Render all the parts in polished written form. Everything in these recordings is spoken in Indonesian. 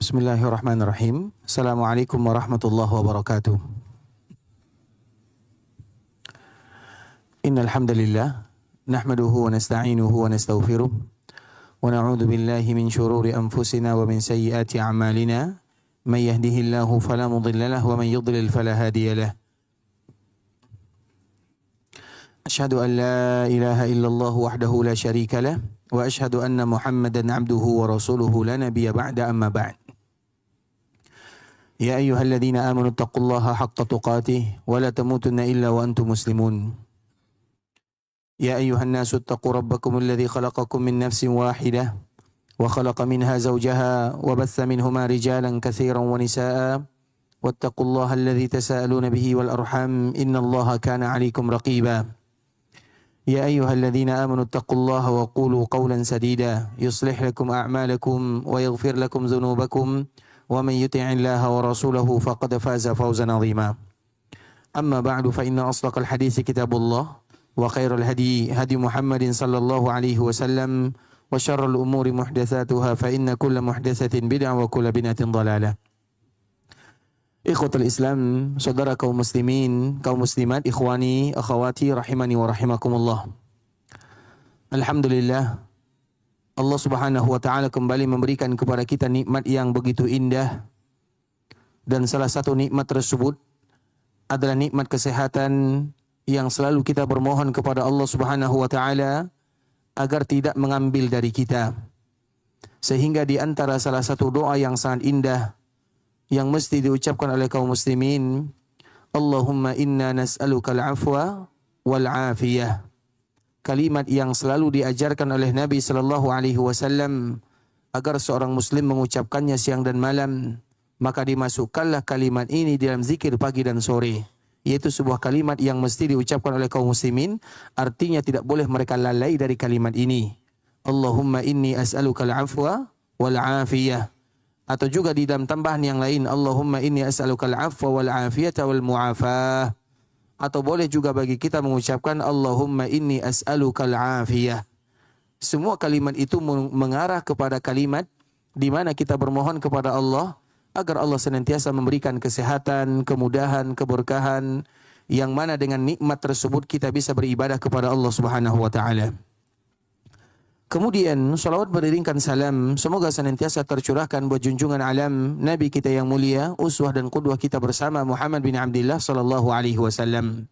Bismillahirrahmanirrahim. Assalamualaikum warahmatullahi wabarakatuh. Innal hamdalillah nahmaduhu wa nasta'inuhu wa nastaghfiruh wa na'udzu billahi min shururi anfusina wa min sayyiati a'malina. May yahdihillahu fala mudilla lahu wa man yudlil fala hadiya lahu. Asyhadu an la ilaha illallah wahdahu la syarika lah wa asyhadu anna Muhammadan abduhu wa rasuluhu la nabiyya ba'da amma ba'd. Ya ayyuhalladzina amanu taqullaha haqqa tuqatih wa la tamutunna illa wa antum muslimun. Ya ayyuhan nasu taqu rabbakumul ladzi khalaqakum min nafsin wahidah wa khalaqa minha zawjaha wa batha minhuma rijalan katsiran wa nisaa'a wattaqullaha alladzi tasaaluna bihi wal arham innallaha kana 'alaikum raqiba. يا أيها الذين آمنوا اتقوا الله وقولوا قولا سديدا يصلح لكم أعمالكم ويغفر لكم ذنوبكم ومن يطع الله ورسوله فقد فاز فوزا عظيما أما بعد فإن أصدق الحديث كتاب الله وخير الهدي هدي محمد صلى الله عليه وسلم وشر الأمور محدثاتها فإن كل محدثة بدعة وكل بدعة ضلالة. Ikhwatul Islam, saudara kaum muslimin, kaum muslimat, ikhwani, akhwati, rahimani wa rahimakumullah. Alhamdulillah, Allah subhanahu wa ta'ala kembali memberikan kepada kita nikmat yang begitu indah. Dan salah satu nikmat tersebut adalah nikmat kesehatan yang selalu kita bermohon kepada Allah subhanahu wa ta'ala agar tidak mengambil dari kita. Sehingga di antara salah satu doa yang sangat indah yang mesti diucapkan oleh kaum muslimin, Allahumma inna nas'aluka al-afwa wal-afiyah. Kalimat yang selalu diajarkan oleh Nabi sallallahu alaihi wasallam agar seorang muslim mengucapkannya siang dan malam, maka dimasukkanlah kalimat ini dalam zikir pagi dan sore. Yaitu sebuah kalimat yang mesti diucapkan oleh kaum muslimin, artinya tidak boleh mereka lalai dari kalimat ini. Allahumma inni as'aluka al-afwa wal-afiyah. Atau juga di dalam tambahan yang lain, Allahumma inni as'alukal afwa wal afiyata wal mu'afah. Atau boleh juga bagi kita mengucapkan Allahumma inni as'alukal afiyah. Semua kalimat itu mengarah kepada kalimat di mana kita bermohon kepada Allah agar Allah senantiasa memberikan kesehatan, kemudahan, keberkahan, yang mana dengan nikmat tersebut kita bisa beribadah kepada Allah Subhanahu wa taala. Kemudian salawat beriringkan salam semoga senantiasa tercurahkan buat junjungan alam Nabi kita yang mulia, uswah dan qudwah kita bersama Muhammad bin Abdullah sallallahu alaihi wasallam.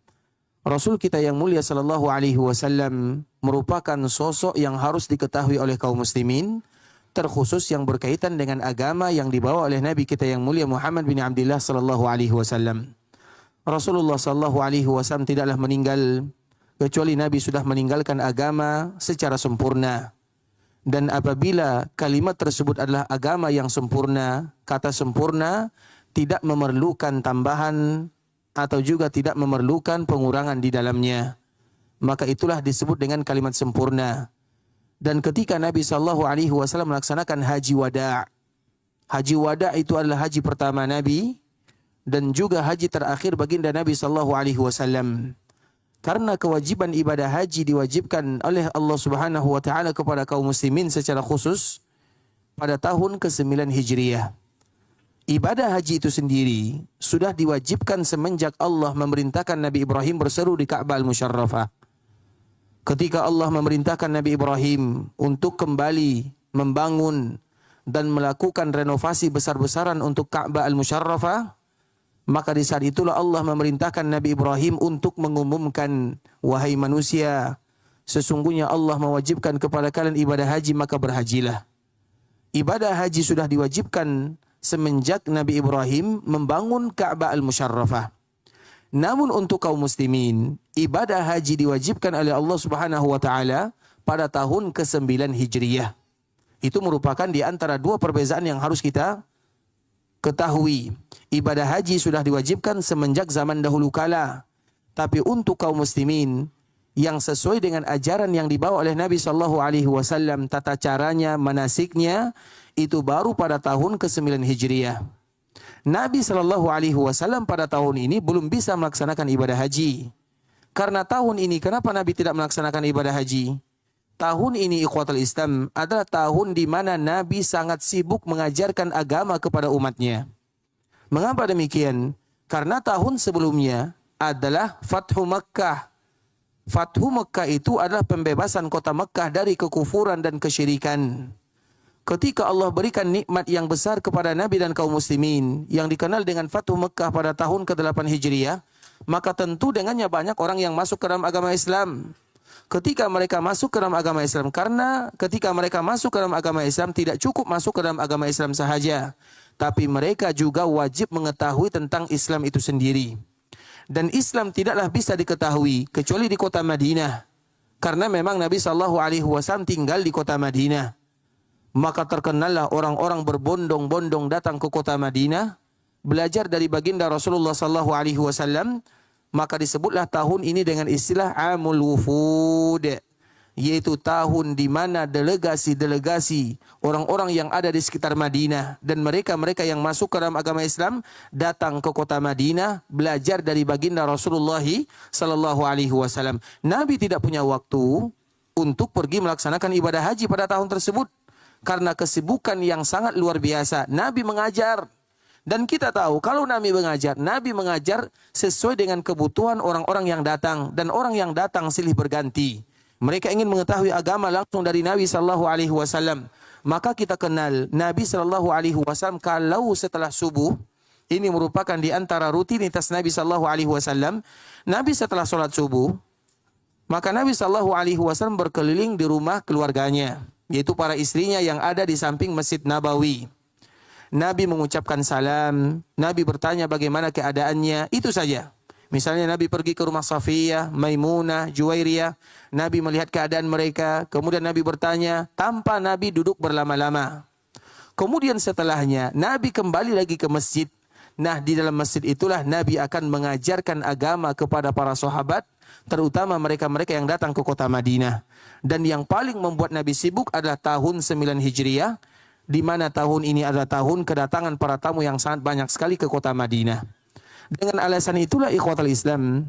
Rasul kita yang mulia sallallahu alaihi wasallam merupakan sosok yang harus diketahui oleh kaum muslimin, terkhusus yang berkaitan dengan agama yang dibawa oleh Nabi kita yang mulia Muhammad bin Abdullah sallallahu alaihi wasallam. Rasulullah sallallahu alaihi wasallam tidaklah meninggal kecuali Nabi sudah meninggalkan agama secara sempurna. Dan apabila kalimat tersebut adalah agama yang sempurna, kata sempurna tidak memerlukan tambahan atau juga tidak memerlukan pengurangan di dalamnya, maka itulah disebut dengan kalimat sempurna. Dan ketika Nabi SAW melaksanakan haji wada', haji wada' itu adalah haji pertama Nabi dan juga haji terakhir baginda Nabi SAW. Karena kewajiban ibadah haji diwajibkan oleh Allah Subhanahu wa taala kepada kaum muslimin secara khusus pada tahun ke-9 Hijriah. Ibadah haji itu sendiri sudah diwajibkan semenjak Allah memerintahkan Nabi Ibrahim berseru di Ka'bah Al-Musyarrafah. Ketika Allah memerintahkan Nabi Ibrahim untuk kembali membangun dan melakukan renovasi besar-besaran untuk Ka'bah Al-Musyarrafah, maka di saat itulah Allah memerintahkan Nabi Ibrahim untuk mengumumkan, wahai manusia, sesungguhnya Allah mewajibkan kepada kalian ibadah haji, maka berhajilah. Ibadah haji sudah diwajibkan semenjak Nabi Ibrahim membangun Ka'bah Al-Musyarrafah. Namun untuk kaum muslimin, ibadah haji diwajibkan oleh Allah Subhanahu wa taala pada tahun ke-9 Hijriyah. Itu merupakan di antara dua perbezaan yang harus kita ketahui. Ibadah haji sudah diwajibkan semenjak zaman dahulu kala. Tapi untuk kaum muslimin yang sesuai dengan ajaran yang dibawa oleh Nabi sallallahu alaihi wasallam, tata caranya, manasiknya, itu baru pada tahun ke-9 Hijriah. Nabi sallallahu alaihi wasallam pada tahun ini belum bisa melaksanakan ibadah haji. Karena tahun ini kenapa Nabi tidak melaksanakan ibadah haji? tahun ini ikhwatul Islam adalah tahun di mana Nabi sangat sibuk mengajarkan agama kepada umatnya. Mengapa demikian? Karena tahun sebelumnya adalah Fathu Makkah. Fathu Makkah itu adalah pembebasan kota Makkah dari kekufuran dan kesyirikan. Ketika Allah berikan nikmat yang besar kepada Nabi dan kaum muslimin yang dikenal dengan Fathu Makkah pada tahun ke-8 Hijriah, maka tentu dengannya banyak orang yang masuk ke dalam agama Islam. Ketika mereka masuk ke dalam agama Islam, karena ketika mereka masuk ke dalam agama Islam tidak cukup masuk ke dalam agama Islam sahaja, tapi mereka juga wajib mengetahui tentang Islam itu sendiri. Dan Islam tidaklah bisa diketahui kecuali di kota Madinah. Karena memang Nabi SAW tinggal di kota Madinah. Maka terkenallah orang-orang berbondong-bondong datang ke kota Madinah, belajar dari baginda Rasulullah SAW. Maka disebutlah tahun ini dengan istilah Amul Wufud, yaitu tahun di mana delegasi-delegasi orang-orang yang ada di sekitar Madinah dan mereka-mereka yang masuk ke dalam agama Islam datang ke kota Madinah belajar dari baginda Rasulullah SAW. Nabi tidak punya waktu untuk pergi melaksanakan ibadah haji pada tahun tersebut karena kesibukan yang sangat luar biasa. Nabi mengajar. Dan kita tahu kalau Nabi mengajar sesuai dengan kebutuhan orang-orang yang datang, dan orang yang datang silih berganti. Mereka ingin mengetahui agama langsung dari Nabi SAW. Maka kita kenal Nabi SAW kalau setelah subuh, ini merupakan di antara rutinitas Nabi SAW. Nabi setelah sholat subuh, maka Nabi SAW berkeliling di rumah keluarganya, yaitu para istrinya yang ada di samping Masjid Nabawi. Nabi mengucapkan salam, Nabi bertanya bagaimana keadaannya, itu saja. Misalnya Nabi pergi ke rumah Safiyah, Maimunah, Juwairiyah, Nabi melihat keadaan mereka, kemudian Nabi bertanya, tanpa Nabi duduk berlama-lama. Kemudian setelahnya, Nabi kembali lagi ke masjid. Nah, di dalam masjid itulah Nabi akan mengajarkan agama kepada para sahabat, terutama mereka-mereka yang datang ke kota Madinah. Dan yang paling membuat Nabi sibuk adalah tahun 9 Hijriah, di mana tahun ini adalah tahun kedatangan para tamu yang sangat banyak sekali ke kota Madinah. Dengan alasan itulah ikhwatul Islam,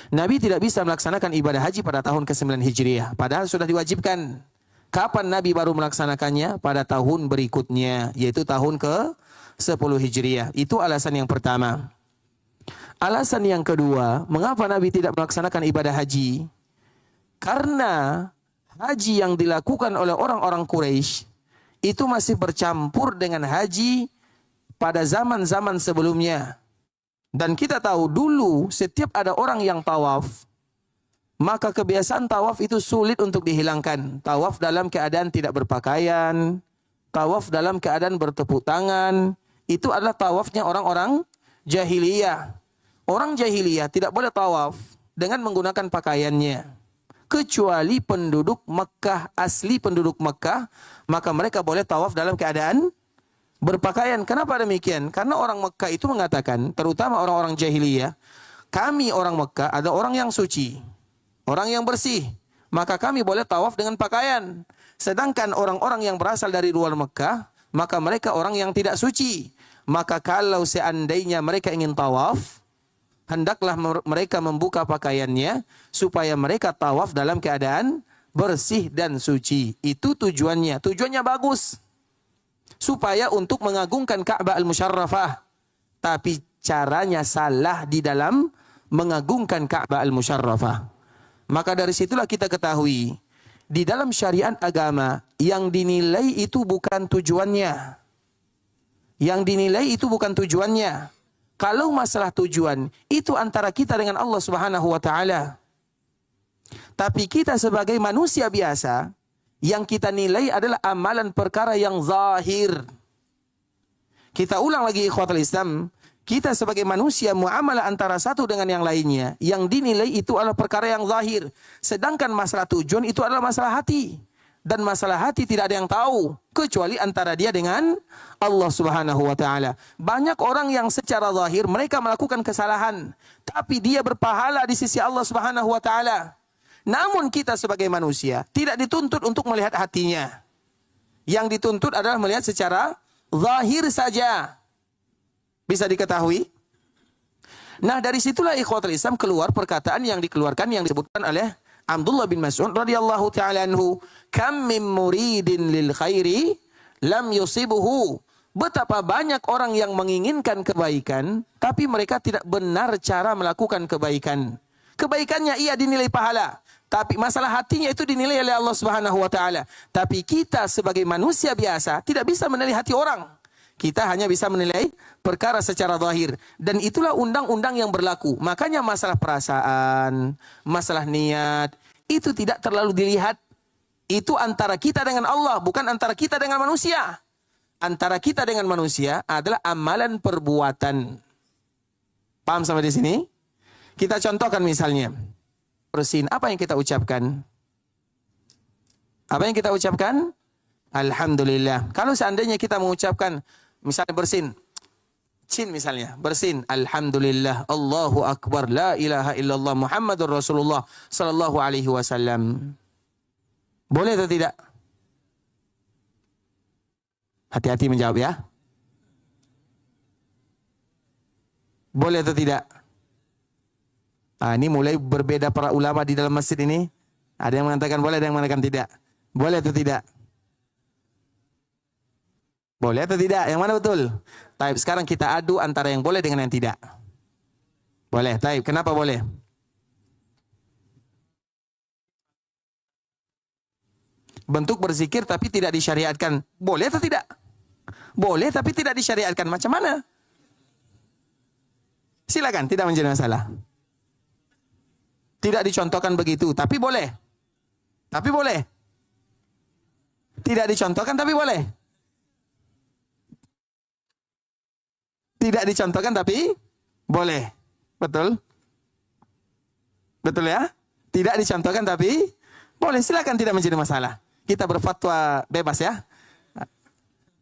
Nabi tidak bisa melaksanakan ibadah haji pada tahun ke-9 Hijriah, padahal sudah diwajibkan. Kapan Nabi baru melaksanakannya? Pada tahun berikutnya, yaitu tahun ke-10 Hijriah. Itu alasan yang pertama. Alasan yang kedua, mengapa Nabi tidak melaksanakan ibadah haji? Karena haji yang dilakukan oleh orang-orang Quraisy itu masih bercampur dengan haji pada zaman-zaman sebelumnya. Dan kita tahu dulu setiap ada orang yang tawaf, maka kebiasaan tawaf itu sulit untuk dihilangkan. Tawaf dalam keadaan tidak berpakaian, tawaf dalam keadaan bertepuk tangan, itu adalah tawafnya orang-orang jahiliyah. Orang jahiliyah tidak boleh tawaf dengan menggunakan pakaiannya. Kecuali penduduk Mekah, asli penduduk Mekah, maka mereka boleh tawaf dalam keadaan berpakaian. Kenapa demikian? Karena orang Mekah itu mengatakan, terutama orang-orang jahiliyah, kami orang Mekah ada orang yang suci, orang yang bersih, maka kami boleh tawaf dengan pakaian. Sedangkan orang-orang yang berasal dari luar Mekah, maka mereka orang yang tidak suci. Maka kalau seandainya mereka ingin tawaf, hendaklah mereka membuka pakaiannya supaya mereka tawaf dalam keadaan bersih dan suci. Itu tujuannya. Tujuannya bagus. Supaya untuk mengagungkan Ka'bah Al-Musyarrafah. Tapi caranya salah di dalam mengagungkan Ka'bah Al-Musyarrafah. Maka dari situlah kita ketahui, di dalam syariat agama yang dinilai itu bukan tujuannya. Yang dinilai itu bukan tujuannya. Kalau masalah tujuan, itu antara kita dengan Allah Subhanahu wa Ta'ala. Tapi kita sebagai manusia biasa, yang kita nilai adalah amalan perkara yang zahir. Kita ulang lagi ikhwatul Islam, kita sebagai manusia muamalah antara satu dengan yang lainnya, yang dinilai itu adalah perkara yang zahir. Sedangkan masalah tujuan itu adalah masalah hati. Dan masalah hati tidak ada yang tahu kecuali antara dia dengan Allah Subhanahu wa Ta'ala. Banyak orang yang secara zahir mereka melakukan kesalahan, tapi dia berpahala di sisi Allah Subhanahu wa Ta'ala. Namun kita sebagai manusia tidak dituntut untuk melihat hatinya. Yang dituntut adalah melihat secara zahir saja. Bisa diketahui? Nah, dari situlah ikhwatul Islam keluar perkataan yang dikeluarkan yang disebutkan oleh Abdullah bin Mas'ud radhiyallahu taala anhu, "Kam min muridin lil khairi lam yusibuhu." Betapa banyak orang yang menginginkan kebaikan, tapi mereka tidak benar cara melakukan kebaikan. Kebaikannya ia dinilai pahala, tapi masalah hatinya itu dinilai oleh Allah Subhanahu wa taala. Tapi kita sebagai manusia biasa tidak bisa menilai hati orang. Kita hanya bisa menilai perkara secara zahir. Dan itulah undang-undang yang berlaku. Makanya masalah perasaan, masalah niat, itu tidak terlalu dilihat. Itu antara kita dengan Allah, bukan antara kita dengan manusia. Antara kita dengan manusia adalah amalan perbuatan. Paham sampai di sini? Kita contohkan misalnya. Bersin, apa yang kita ucapkan? Apa yang kita ucapkan? Alhamdulillah. Kalau seandainya kita mengucapkan, misalnya bersin, cin misalnya, bersin, Alhamdulillah, Allahu Akbar, la ilaha illallah, Muhammadur Rasulullah sallallahu alaihi wasallam. Boleh atau tidak? Hati-hati menjawab ya. Boleh atau tidak? Ini mulai berbeda para ulama di dalam masjid ini. Ada yang mengatakan boleh, ada yang mengatakan tidak. Boleh atau tidak? Boleh atau tidak? Yang mana betul? Taib, sekarang kita adu antara yang boleh dengan yang tidak. Boleh, taib. Kenapa boleh? Bentuk berzikir tapi tidak disyariatkan. Boleh atau tidak? Boleh tapi tidak disyariatkan. Macam mana? Silakan, tidak menjadi masalah. Tidak dicontohkan begitu, tapi boleh. Tapi boleh. Tidak dicontohkan tapi boleh. Tidak dicontohkan tapi boleh. Betul? Betul ya? Tidak dicontohkan tapi boleh. Silakan, tidak menjadi masalah. Kita berfatwa bebas ya.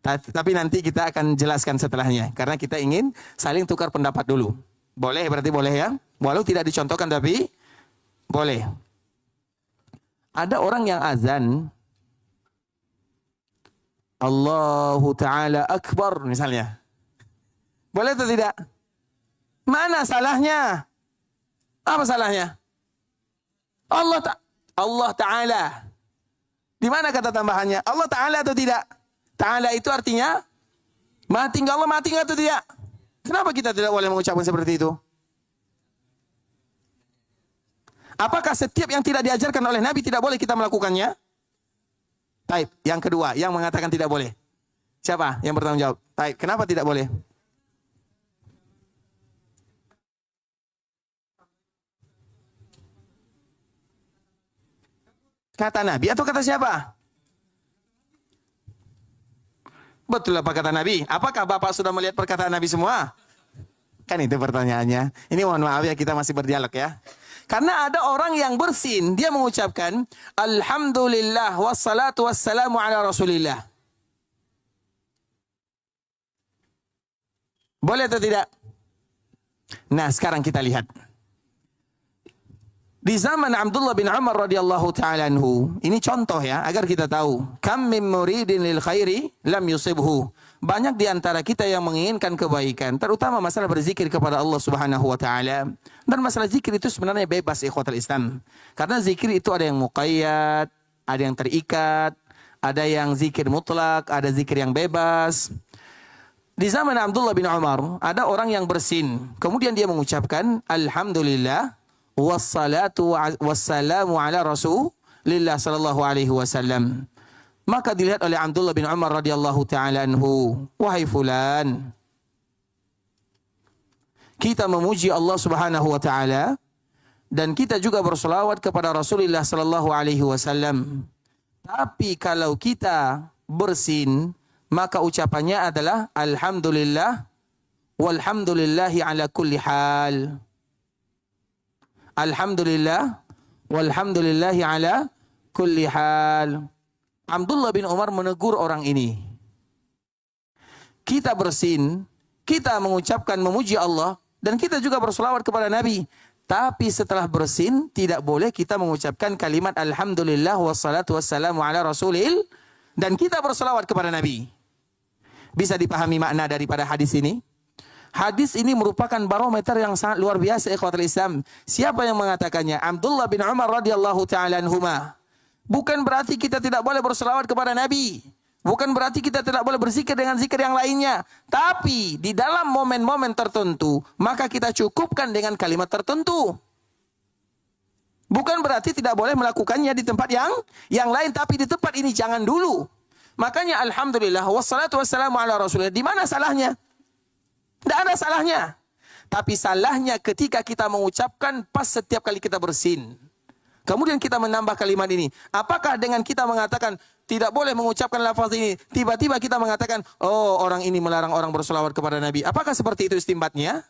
Tapi nanti kita akan jelaskan setelahnya. Karena kita ingin saling tukar pendapat dulu. Boleh, berarti boleh ya. Walau tidak dicontohkan tapi boleh. Ada orang yang azan, Allahu Ta'ala Akbar misalnya. Boleh atau tidak? Mana salahnya? Apa salahnya? Allah Ta'ala. Di mana kata tambahannya? Allah Ta'ala atau tidak? Ta'ala itu artinya mati. Allah mati atau tidak? Kenapa kita tidak boleh mengucapkan seperti itu? Apakah setiap yang tidak diajarkan oleh Nabi tidak boleh kita melakukannya? Taib. Yang kedua, yang mengatakan tidak boleh. Siapa yang bertanggung jawab? Taib. Kenapa tidak boleh? Kata Nabi atau kata siapa? Betul apa kata Nabi? Apakah Bapak sudah melihat perkataan Nabi semua? Kan itu pertanyaannya. Ini mohon maaf ya, kita masih berdialog ya. Karena ada orang yang bersin, dia mengucapkan Alhamdulillah wassalatu wassalamu ala Rasulillah. Boleh atau tidak? Nah, sekarang kita lihat. Di zaman Abdullah bin Umar radhiyallahu taala anhu, ini contoh ya agar kita tahu, kam min muridin lil khairi lam yusibhu. Banyak di antara kita yang menginginkan kebaikan, terutama masalah berzikir kepada Allah Subhanahu wa taala. Dan masalah zikir itu sebenarnya bebas ikhwatul Islam. Karena zikir itu ada yang muqayyad, ada yang terikat, ada yang zikir mutlak, ada zikir yang bebas. Di zaman Abdullah bin Umar, ada orang yang bersin, kemudian dia mengucapkan Alhamdulillah wassalatu wassalamu ala Rasulillah sallallahu alaihi wasallam. Maka dilihat oleh Abdullah bin Umar radhiyallahu taala anhu, wahai fulan, kita memuji Allah Subhanahu wa taala dan kita juga berselawat kepada Rasulullah sallallahu alaihi wasallam. Tapi kalau kita bersin, maka ucapannya adalah alhamdulillah walhamdulillahi ala kulli hal. Alhamdulillah walhamdulillahi ala kulli hal. Abdullah bin Umar menegur orang ini. Kita bersin, kita mengucapkan memuji Allah, dan kita juga berselawat kepada Nabi. Tapi setelah bersin, tidak boleh kita mengucapkan kalimat Alhamdulillah wassalatu wassalamu ala Rasulil, dan kita berselawat kepada Nabi. Bisa dipahami makna daripada hadis ini? Hadis ini merupakan barometer yang sangat luar biasa ikhwatul Islam. Siapa yang mengatakannya? Abdullah bin Umar radhiyallahu taala anhuma. Bukan berarti kita tidak boleh berselawat kepada Nabi. Bukan berarti kita tidak boleh berzikir dengan zikir yang lainnya. Tapi di dalam momen-momen tertentu, maka kita cukupkan dengan kalimat tertentu. Bukan berarti tidak boleh melakukannya di tempat yang lain, tapi di tempat ini jangan dulu. Makanya alhamdulillah wassalatu wassalamu ala Rasulillah. Di mana salahnya? Tidak ada salahnya. Tapi salahnya ketika kita mengucapkan pas setiap kali kita bersin. Kemudian kita menambah kalimat ini. Apakah dengan kita mengatakan tidak boleh mengucapkan lafaz ini, tiba-tiba kita mengatakan, oh orang ini melarang orang berselawat kepada Nabi. Apakah seperti itu istimbatnya?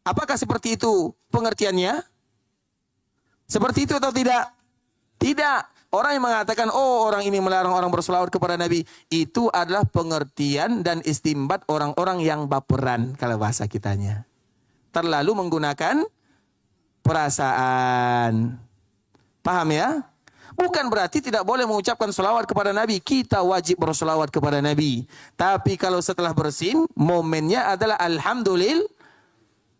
Apakah seperti itu pengertiannya? Seperti itu atau tidak? Tidak. Orang yang mengatakan, oh orang ini melarang orang berselawat kepada Nabi, itu adalah pengertian dan istimbat orang-orang yang baperan, kalau bahasa kitanya. Terlalu menggunakan perasaan. Paham ya? Bukan berarti tidak boleh mengucapkan selawat kepada Nabi. Kita wajib berselawat kepada Nabi. Tapi kalau setelah bersin, momennya adalah alhamdulillah,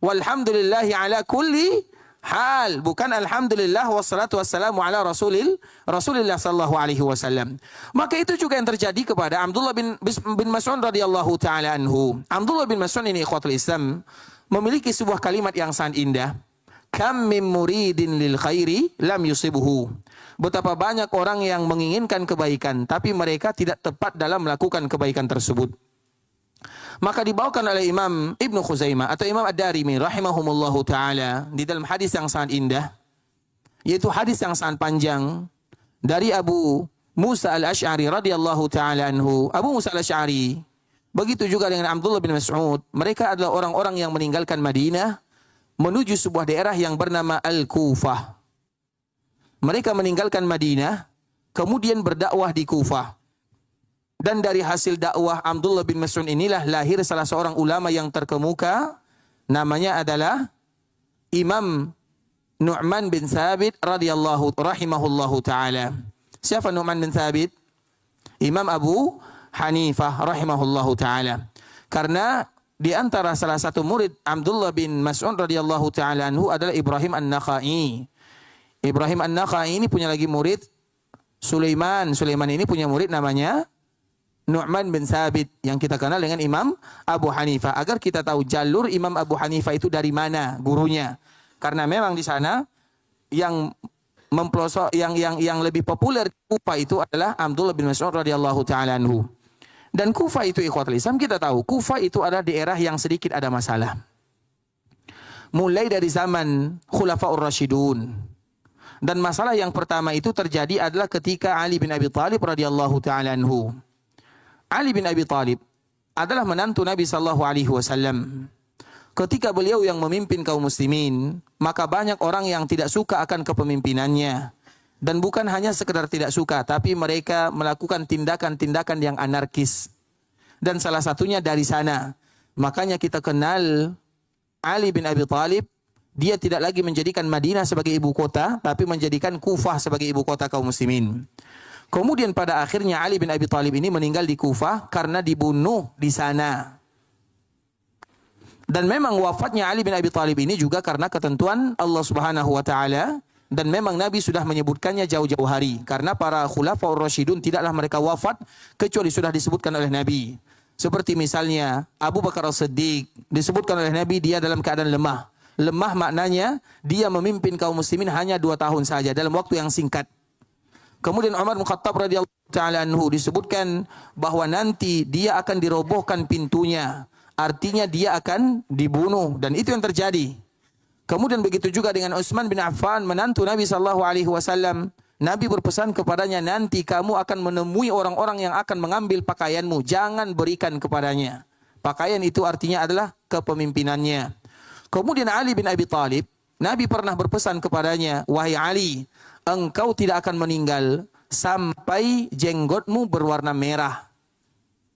walhamdulillahi ala kulli hal, bukan alhamdulillah wassalatu wassalamu ala Rasulillah sallallahu alaihi wasallam. Maka itu juga yang terjadi kepada Abdullah bin Mas'ud radhiyallahu taala anhu. Abdullah bin Mas'ud ini ikhwatul Islam memiliki sebuah kalimat yang sangat indah. Kam min muridin lil khairi lam yusibuhu. Betapa banyak orang yang menginginkan kebaikan tapi mereka tidak tepat dalam melakukan kebaikan tersebut. Maka dibawakan oleh Imam Ibnu Khuzaimah atau Imam Ad-Darimi rahimahumullahu taala di dalam hadis yang sangat indah, yaitu hadis yang sangat panjang dari Abu Musa Al-Asy'ari radhiyallahu taala anhu. Abu Musa Al-Asy'ari, begitu juga dengan Abdullah bin Mas'ud, mereka adalah orang-orang yang meninggalkan Madinah menuju sebuah daerah yang bernama Al-Kufah. Mereka meninggalkan Madinah kemudian berdakwah di Kufah. Dan dari hasil dakwah Abdullah bin Mas'ud inilah lahir salah seorang ulama yang terkemuka. Namanya adalah Imam Nu'man bin Thabit radhiyallahu rahimahullahu ta'ala. Siapa Nu'man bin Thabit? Imam Abu Hanifah rahimahullahu ta'ala. Karena di antara salah satu murid Abdullah bin Mas'ud radhiyallahu ta'ala anhu adalah Ibrahim An-Nakhai. Ibrahim An-Nakhai ini punya lagi murid Sulaiman. Sulaiman ini punya murid namanya Nu'man bin Thabit yang kita kenal dengan Imam Abu Hanifah. Agar kita tahu jalur Imam Abu Hanifah itu dari mana gurunya. Karena memang di sana yang mempelosok yang lebih populer di Kufah itu adalah Abdullah bin Mas'ud radhiyallahu taala anhu. Dan Kufah itu ikhwatul Islam kita tahu Kufah itu adalah daerah yang sedikit ada masalah. Mulai dari zaman Khulafaur Rasyidun. Dan masalah yang pertama itu terjadi adalah ketika Ali bin Abi Thalib radhiyallahu taala anhu. Ali bin Abi Thalib adalah menantu Nabi sallallahu alaihi wasallam. Ketika beliau yang memimpin kaum muslimin, maka banyak orang yang tidak suka akan kepemimpinannya. Dan bukan hanya sekedar tidak suka, tapi mereka melakukan tindakan-tindakan yang anarkis. Dan salah satunya dari sana. Makanya kita kenal Ali bin Abi Thalib, dia tidak lagi menjadikan Madinah sebagai ibu kota, tapi menjadikan Kufah sebagai ibu kota kaum muslimin. Kemudian pada akhirnya Ali bin Abi Thalib ini meninggal di Kufah karena dibunuh di sana. Dan memang wafatnya Ali bin Abi Thalib ini juga karena ketentuan Allah Subhanahu wa taala, dan memang Nabi sudah menyebutkannya jauh-jauh hari karena para khulafaur rasyidun tidaklah mereka wafat kecuali sudah disebutkan oleh Nabi. Seperti misalnya Abu Bakar As-Siddiq disebutkan oleh Nabi dia dalam keadaan lemah. Lemah maknanya dia memimpin kaum muslimin hanya 2 tahun saja dalam waktu yang singkat. Kemudian Umar bin Khattab radhiyallahu taala anhu disebutkan bahwa nanti dia akan dirobohkan pintunya. Artinya dia akan dibunuh dan itu yang terjadi. Kemudian begitu juga dengan Utsman bin Affan menantu Nabi sallallahu alaihi wasallam. Nabi berpesan kepadanya, nanti kamu akan menemui orang-orang yang akan mengambil pakaianmu, jangan berikan kepadanya. Pakaian itu artinya adalah kepemimpinannya. Kemudian Ali bin Abi Thalib, Nabi pernah berpesan kepadanya, wahai Ali, engkau tidak akan meninggal sampai jenggotmu berwarna merah.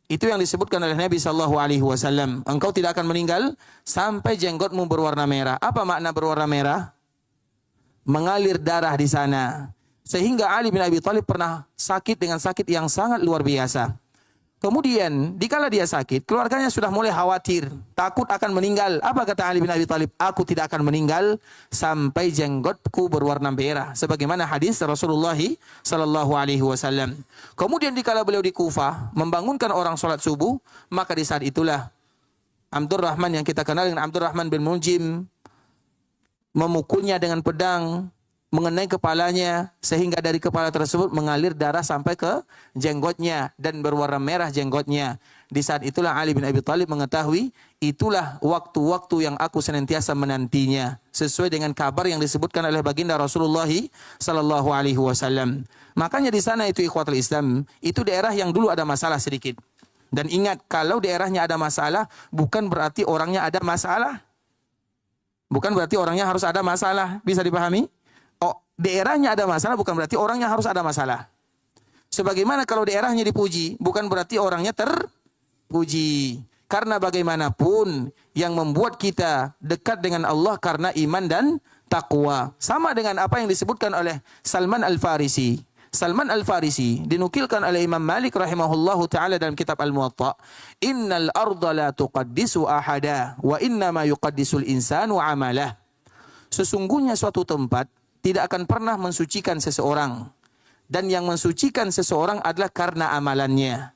Itu yang disebutkan oleh Nabi sallallahu alaihi wasallam. Engkau tidak akan meninggal sampai jenggotmu berwarna merah. Apa makna berwarna merah? Mengalir darah di sana. Sehingga Ali bin Abi Thalib pernah sakit dengan sakit yang sangat luar biasa. Kemudian, dikala dia sakit, keluarganya sudah mulai khawatir, takut akan meninggal. Apa kata Ali bin Abi Thalib? Aku tidak akan meninggal sampai jenggotku berwarna merah. Sebagaimana hadis Rasulullah sallallahu alaihi wasallam. Kemudian dikala beliau di Kufah, membangunkan orang sholat subuh, maka di saat itulah Abdurrahman yang kita kenal dengan Abdurrahman bin Muljim memukulnya dengan pedang, mengenai kepalanya sehingga dari kepala tersebut mengalir darah sampai ke jenggotnya dan berwarna merah jenggotnya. Di saat itulah Ali bin Abi Thalib mengetahui itulah waktu-waktu yang aku senantiasa menantinya, sesuai dengan kabar yang disebutkan oleh baginda Rasulullah sallallahu alaihi wasallam. Makanya di sana itu ikhwatul Islam, itu daerah yang dulu ada masalah sedikit. Dan ingat, kalau daerahnya ada masalah bukan berarti orangnya ada masalah. Bukan berarti orangnya harus ada masalah. Bisa dipahami? Daerahnya ada masalah bukan berarti orangnya harus ada masalah. Sebagaimana kalau daerahnya dipuji bukan berarti orangnya terpuji. Karena bagaimanapun yang membuat kita dekat dengan Allah karena iman dan takwa. Sama dengan apa yang disebutkan oleh Salman Al-Farisi. Salman Al-Farisi dinukilkan oleh Imam Malik rahimahullahu ta'ala dalam kitab Al-Muwatta. Innal arda la tuqaddisu ahada wa innama yuqaddisul insanu amalah. Sesungguhnya suatu tempat tidak akan pernah mensucikan seseorang. Dan yang mensucikan seseorang adalah karena amalannya.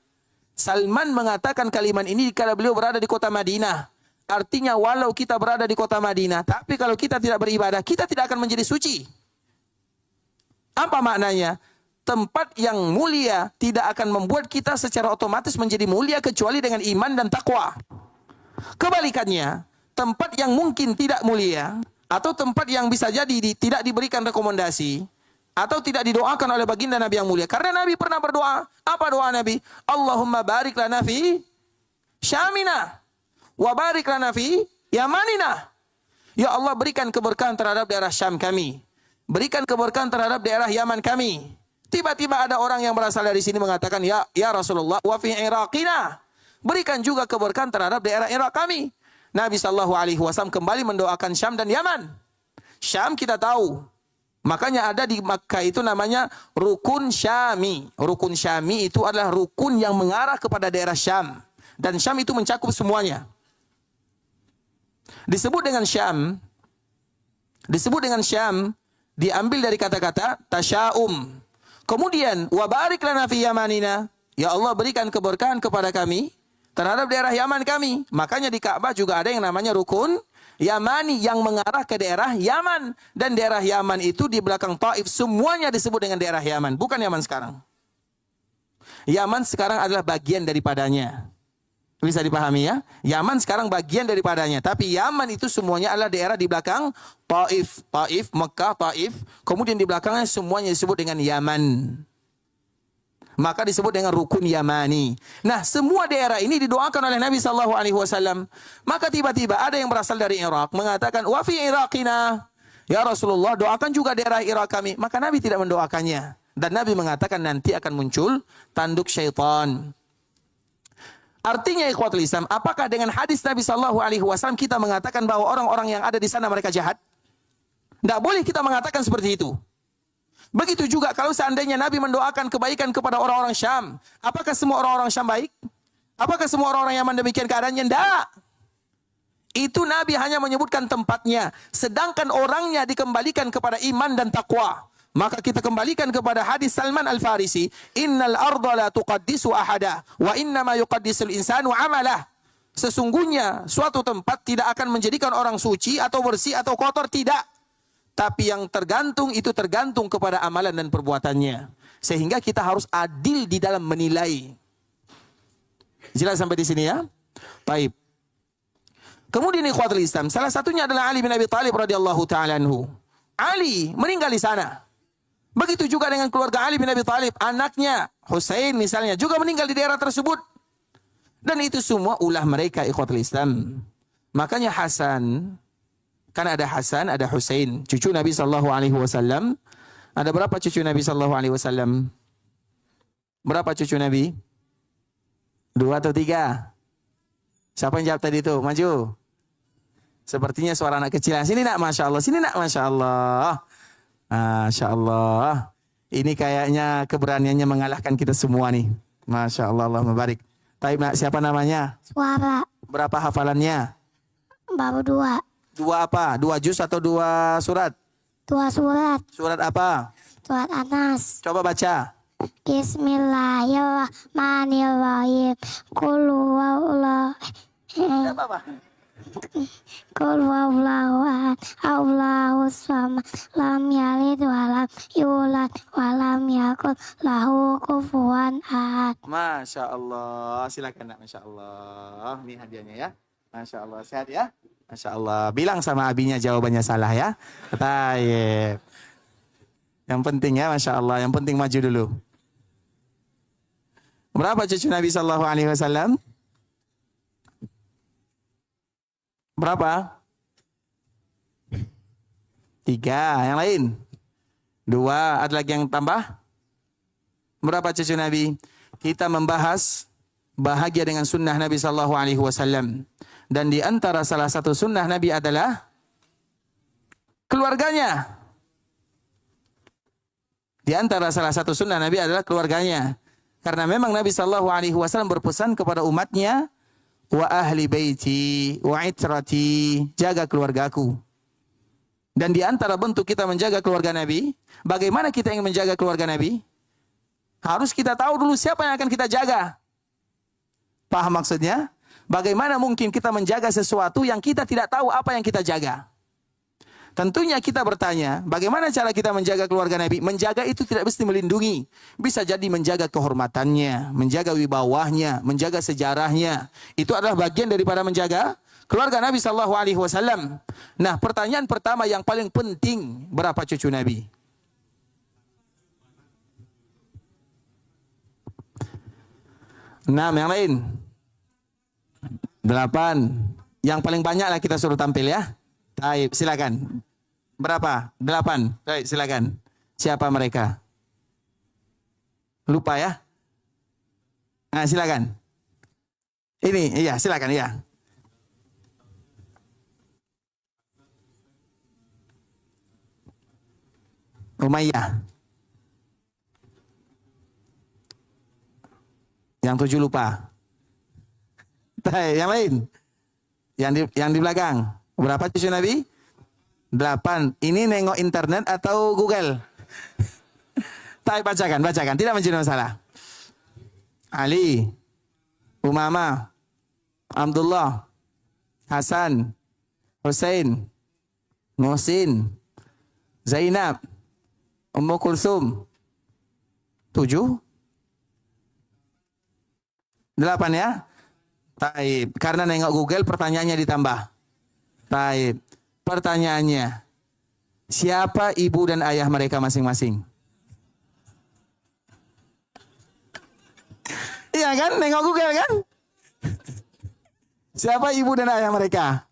Salman mengatakan kalimat ini dikala beliau berada di kota Madinah. Artinya walau kita berada di kota Madinah, tapi kalau kita tidak beribadah, kita tidak akan menjadi suci. Apa maknanya? Tempat yang mulia tidak akan membuat kita secara otomatis menjadi mulia kecuali dengan iman dan takwa. Kebalikannya, tempat yang mungkin tidak mulia, atau tempat yang bisa jadi tidak diberikan rekomendasi, atau tidak didoakan oleh baginda Nabi yang mulia. Karena Nabi pernah berdoa. Apa doa Nabi? Allahumma barik lana fi syamina, wa barik lana fi yamanina. Ya Allah, berikan keberkahan terhadap daerah Syam kami. Berikan keberkahan terhadap daerah Yaman kami. Tiba-tiba ada orang yang berasal dari sini mengatakan, ya Rasulullah, wa fi Iraqina. Berikan juga keberkahan terhadap daerah Irak kami. Nabi SAW kembali mendoakan Syam dan Yaman. Syam kita tahu. Makanya ada di Makkah itu namanya Rukun Syami. Rukun Syami itu adalah rukun yang mengarah kepada daerah Syam. Dan Syam itu mencakup semuanya. Disebut dengan Syam diambil dari kata-kata tasya'um. Kemudian, wa barik lana fi yamanina. Ya Allah, berikan keberkahan kepada kami terhadap daerah Yaman kami. Makanya di Ka'bah juga ada yang namanya Rukun Yamani yang mengarah ke daerah Yaman. Dan daerah Yaman itu di belakang Taif semuanya disebut dengan daerah Yaman. Bukan Yaman sekarang. Yaman sekarang adalah bagian daripadanya. Bisa dipahami ya? Yaman sekarang bagian daripadanya. Tapi Yaman itu semuanya adalah daerah di belakang Taif. Taif, Mekah, Taif. Kemudian di belakangnya semuanya disebut dengan Yaman. Maka disebut dengan Rukun Yamani. Nah, semua daerah ini didoakan oleh Nabi SAW. Maka tiba-tiba ada yang berasal dari Irak mengatakan, wa fi Iraqina. Ya Rasulullah, doakan juga daerah Irak kami. Maka Nabi tidak mendoakannya. Dan Nabi mengatakan nanti akan muncul tanduk syaitan. Artinya ikhwatul Islam, apakah dengan hadis Nabi SAW kita mengatakan bahwa orang-orang yang ada di sana mereka jahat? Tidak boleh kita mengatakan seperti itu. Begitu juga kalau seandainya Nabi mendoakan kebaikan kepada orang-orang Syam. Apakah semua orang-orang Syam baik? Apakah semua orang-orang Yaman demikian keadaannya? Tidak. Itu Nabi hanya menyebutkan tempatnya. Sedangkan orangnya dikembalikan kepada iman dan takwa. Maka kita kembalikan kepada hadis Salman Al-Farisi. Innal arda la tuqaddisu ahada. Wa innama yuqaddisul insanu amalah. Sesungguhnya suatu tempat tidak akan menjadikan orang suci atau bersih atau kotor. Tidak. Tapi yang tergantung itu tergantung kepada amalan dan perbuatannya. Sehingga kita harus adil di dalam menilai. Jelas sampai di sini ya? Baik. Kemudian ikhwatul Islam. Salah satunya adalah Ali bin Abi Thalib radhiyallahu ta'ala anhu. Ali meninggal di sana. Begitu juga dengan keluarga Ali bin Abi Thalib. Anaknya Husain misalnya juga meninggal di daerah tersebut. Dan itu semua ulah mereka ikhwatul Islam. Makanya Hasan. Kan ada Hasan, ada Husain, cucu Nabi SAW. Ada berapa cucu Nabi SAW? Berapa cucu Nabi? 2 atau 3? Siapa yang jawab tadi itu? Maju. Sepertinya suara anak kecil. Sini nak, Masya Allah. Sini nak, Masya Allah. Masya Allah. Ini kayaknya keberaniannya mengalahkan kita semua nih. Masya Allah, Allah membarik. Taib, nak, siapa namanya? Suara. Berapa hafalannya? Baru 2. 2 apa? 2 juz atau 2 surat? 2 surat. Surat apa? Surat Anas. Coba baca. Bismillahirrahmanirrahim. Qul huwallahu Tidak apa-apa. Qul huwallahu ahad, Allahus samad, lam yalid wa lam yulad wa lam yakul lahu kufuwan ahad. Masya Allah. Silakan, nak. Masya Allah. Ini hadiahnya ya. Masya Allah. Sehat ya? Masya Allah. Bilang sama abinya jawabannya salah ya. Taib. Yang penting ya, Masya Allah. Yang penting maju dulu. Berapa cucu Nabi Sallallahu Alaihi Wasallam? Berapa? 3. Yang lain? 2. Ada lagi yang tambah? Berapa cucu Nabi? Kita membahas bahagia dengan sunnah Nabi Sallallahu Alaihi Wasallam. Dan di antara salah satu sunnah Nabi adalah keluarganya. Di antara salah satu sunnah Nabi adalah keluarganya. Karena memang Nabi Sallallahu Alaihi Wasallam berpesan kepada umatnya, wa ahli baiti wa itrati, jaga keluargaku. Dan di antara bentuk kita menjaga keluarga Nabi, bagaimana kita ingin menjaga keluarga Nabi? Harus kita tahu dulu siapa yang akan kita jaga. Paham maksudnya? Bagaimana mungkin kita menjaga sesuatu yang kita tidak tahu apa yang kita jaga? Tentunya kita bertanya, bagaimana cara kita menjaga keluarga Nabi? Menjaga itu tidak mesti melindungi. Bisa jadi menjaga kehormatannya, menjaga wibawahnya, menjaga sejarahnya. Itu adalah bagian daripada menjaga keluarga Nabi Sallallahu Alaihi Wasallam. Nah, pertanyaan pertama yang paling penting, berapa cucu Nabi? 6. Yang lain? 8. Yang paling banyak lah kita suruh tampil ya. Taib, silakan. Berapa? 8. Baik, silakan. Siapa mereka? Lupa ya? Nah, silakan. Ini, iya, silakan, iya. Umayyah. Yang 7 lupa. Baik, yang lain? Yang di belakang. Berapa cucu Nabi? 8. Ini nengok internet atau Google? Tak, bacakan. Tidak menjadi masalah. Ali, Umamah, Abdullah, Hasan, Hussein, Muhsin, Zainab, Ummu Kulsum. 7? 8 ya? Taib. Karena nengok Google pertanyaannya ditambah. Taib. Pertanyaannya, siapa ibu dan ayah mereka masing-masing? Iya kan? Nengok Google kan? Siapa ibu dan ayah mereka?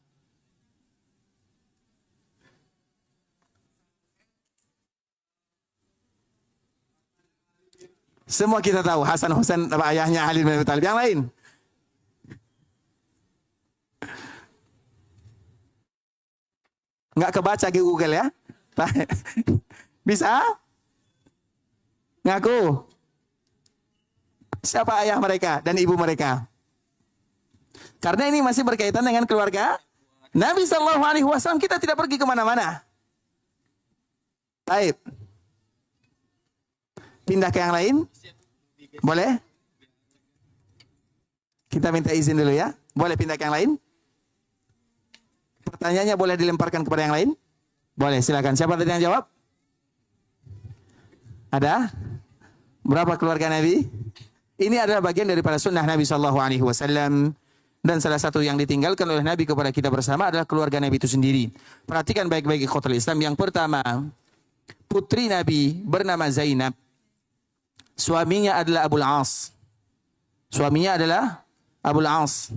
Semua kita tahu. Hasan Husain ayahnya Ali bin Abi Thalib. Yang lain? Nggak kebaca di Google ya? Bisa? Ngaku? Siapa ayah mereka dan ibu mereka? Karena ini masih berkaitan dengan keluarga Nabi Sallallahu Alaihi Wasallam. Kita tidak pergi kemana-mana. Baik. Pindah ke yang lain? Boleh? Kita minta izin dulu ya. Boleh pindah ke yang lain? Pertanyaannya boleh dilemparkan kepada yang lain? Boleh, silakan. Siapa tadi yang jawab? Ada? Berapa keluarga Nabi? Ini adalah bagian daripada sunnah Nabi Sallallahu Alaihi Wasallam. Dan salah satu yang ditinggalkan oleh Nabi kepada kita bersama adalah keluarga Nabi itu sendiri. Perhatikan baik-baik ikhwatul Islam. Yang pertama, putri Nabi bernama Zainab. Suaminya adalah Abul As. Suaminya adalah Abul As.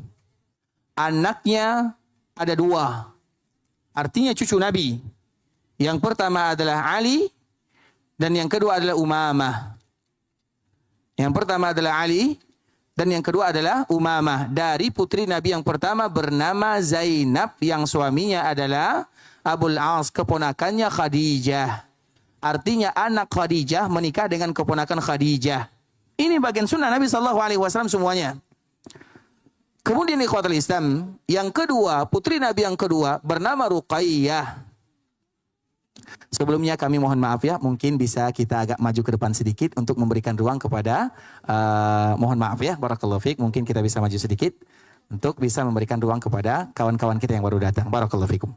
Anaknya ada 2. Artinya cucu Nabi. Yang pertama adalah Ali. Dan yang kedua adalah Umamah. Yang pertama adalah Ali. Dan yang kedua adalah Umamah. Dari putri Nabi yang pertama bernama Zainab. Yang suaminya adalah Abul As. Keponakannya Khadijah. Artinya anak Khadijah menikah dengan keponakan Khadijah. Ini bagian sunnah Nabi Sallallahu Alaihi Wasallam semuanya. Kemudian ikhwatul Islam, yang kedua, putri Nabi yang kedua bernama Ruqayyah. Sebelumnya kami mohon maaf ya, mungkin bisa kita agak maju ke depan sedikit untuk memberikan ruang kepada, mohon maaf ya, barakallahu fiik, mungkin kita bisa maju sedikit untuk bisa memberikan ruang kepada kawan-kawan kita yang baru datang. Barakallahu fiikum.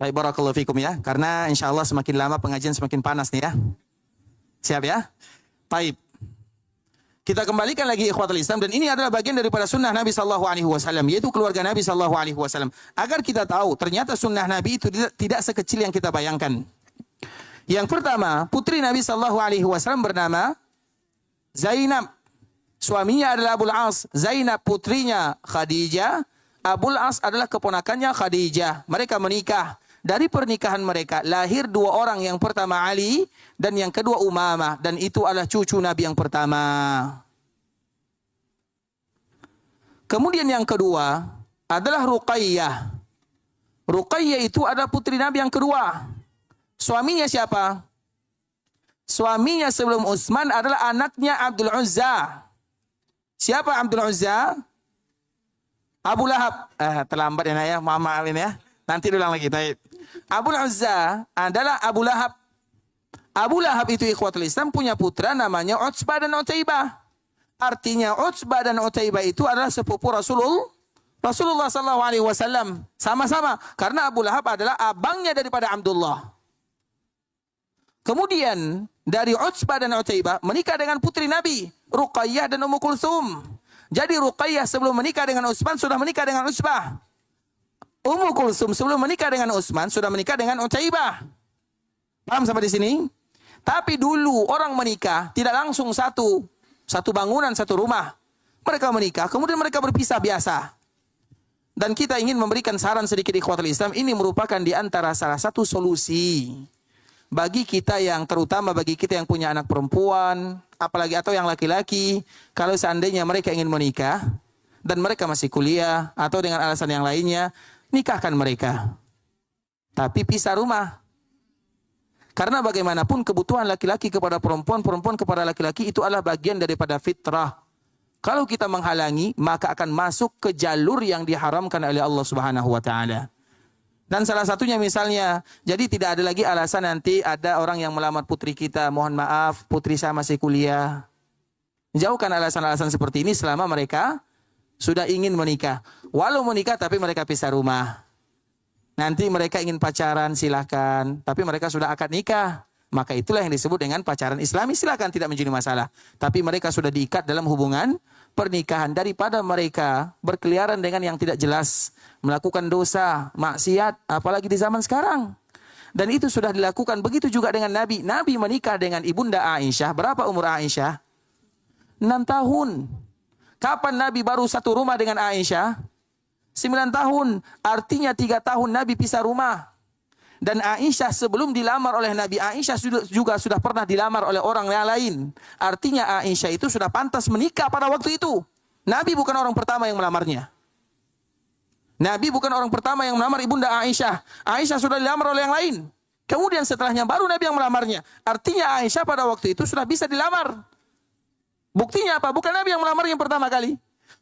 Baik, barakallahu fikum ya. Karena insya Allah semakin lama pengajian semakin panas nih ya. Siap ya? Baik. Kita kembalikan lagi ikhwatul Islam, dan ini adalah bagian daripada sunnah Nabi SAW, yaitu keluarga Nabi SAW. Agar kita tahu ternyata sunnah Nabi itu tidak sekecil yang kita bayangkan. Yang pertama, putri Nabi SAW bernama Zainab. Suaminya adalah Abul As. Zainab putrinya Khadijah. Abul As adalah keponakannya Khadijah. Mereka menikah. Dari pernikahan mereka lahir dua orang, yang pertama Ali dan yang kedua Umamah, dan itu adalah cucu Nabi yang pertama. Kemudian yang kedua adalah Ruqayyah. Ruqayyah itu adalah putri Nabi yang kedua. Suaminya siapa? Suaminya sebelum Utsman adalah anaknya Abdul Uzza. Siapa Abdul Uzza? Abu Lahab. Terlambat ya, maaf ini ya. Nanti ulang lagi. Abu Uzza adalah Abu Lahab. Abu Lahab itu ikhwatul Islam punya putra namanya Utsbah dan Utaibah. Artinya Utsbah dan Utaibah itu adalah sepupu Rasulullah SAW. Sama-sama. Karena Abu Lahab adalah abangnya daripada Abdullah. Kemudian dari Utsbah dan Utaibah menikah dengan putri Nabi, Ruqayyah dan Ummu Kulthum. Jadi Ruqayyah sebelum menikah dengan Utsman sudah menikah dengan Utsbah. Ummu Kulthum sebelum menikah dengan Utsman sudah menikah dengan Utaibah. Paham sampai di sini? Tapi dulu orang menikah tidak langsung satu bangunan, satu rumah. Mereka menikah, kemudian mereka berpisah biasa. Dan kita ingin memberikan saran sedikit ikhwatul Islam, ini merupakan di antara salah satu solusi bagi kita yang, terutama bagi kita yang punya anak perempuan, apalagi atau yang laki-laki, kalau seandainya mereka ingin menikah dan mereka masih kuliah atau dengan alasan yang lainnya, nikahkan mereka. Tapi pisah rumah. Karena bagaimanapun kebutuhan laki-laki kepada perempuan, perempuan kepada laki-laki itu adalah bagian daripada fitrah. Kalau kita menghalangi, maka akan masuk ke jalur yang diharamkan oleh Allah Subhanahu wa taala. Dan salah satunya misalnya, jadi tidak ada lagi alasan nanti ada orang yang melamar putri kita, mohon maaf, putri saya masih kuliah. Jauhkan alasan-alasan seperti ini selama mereka sudah ingin menikah. Walau menikah tapi mereka pisah rumah. Nanti mereka ingin pacaran silahkan. Tapi mereka sudah akad nikah. Maka itulah yang disebut dengan pacaran Islami. Silahkan, tidak menjadi masalah. Tapi mereka sudah diikat dalam hubungan pernikahan. Daripada mereka berkeliaran dengan yang tidak jelas. Melakukan dosa, maksiat. Apalagi di zaman sekarang. Dan itu sudah dilakukan. Begitu juga dengan Nabi. Nabi menikah dengan ibunda Aisyah. Berapa umur Aisyah? 6 tahun. Kapan Nabi baru satu rumah dengan Aisyah? 9 tahun. Artinya 3 tahun Nabi pisah rumah. Dan Aisyah sebelum dilamar oleh Nabi, Aisyah juga sudah pernah dilamar oleh orang yang lain. Artinya Aisyah itu sudah pantas menikah pada waktu itu. Nabi bukan orang pertama yang melamarnya. Nabi bukan orang pertama yang melamar ibunda Aisyah. Aisyah sudah dilamar oleh yang lain. Kemudian setelahnya baru Nabi yang melamarnya. Artinya Aisyah pada waktu itu sudah bisa dilamar. Buktinya apa? Bukan Nabi yang melamar yang pertama kali.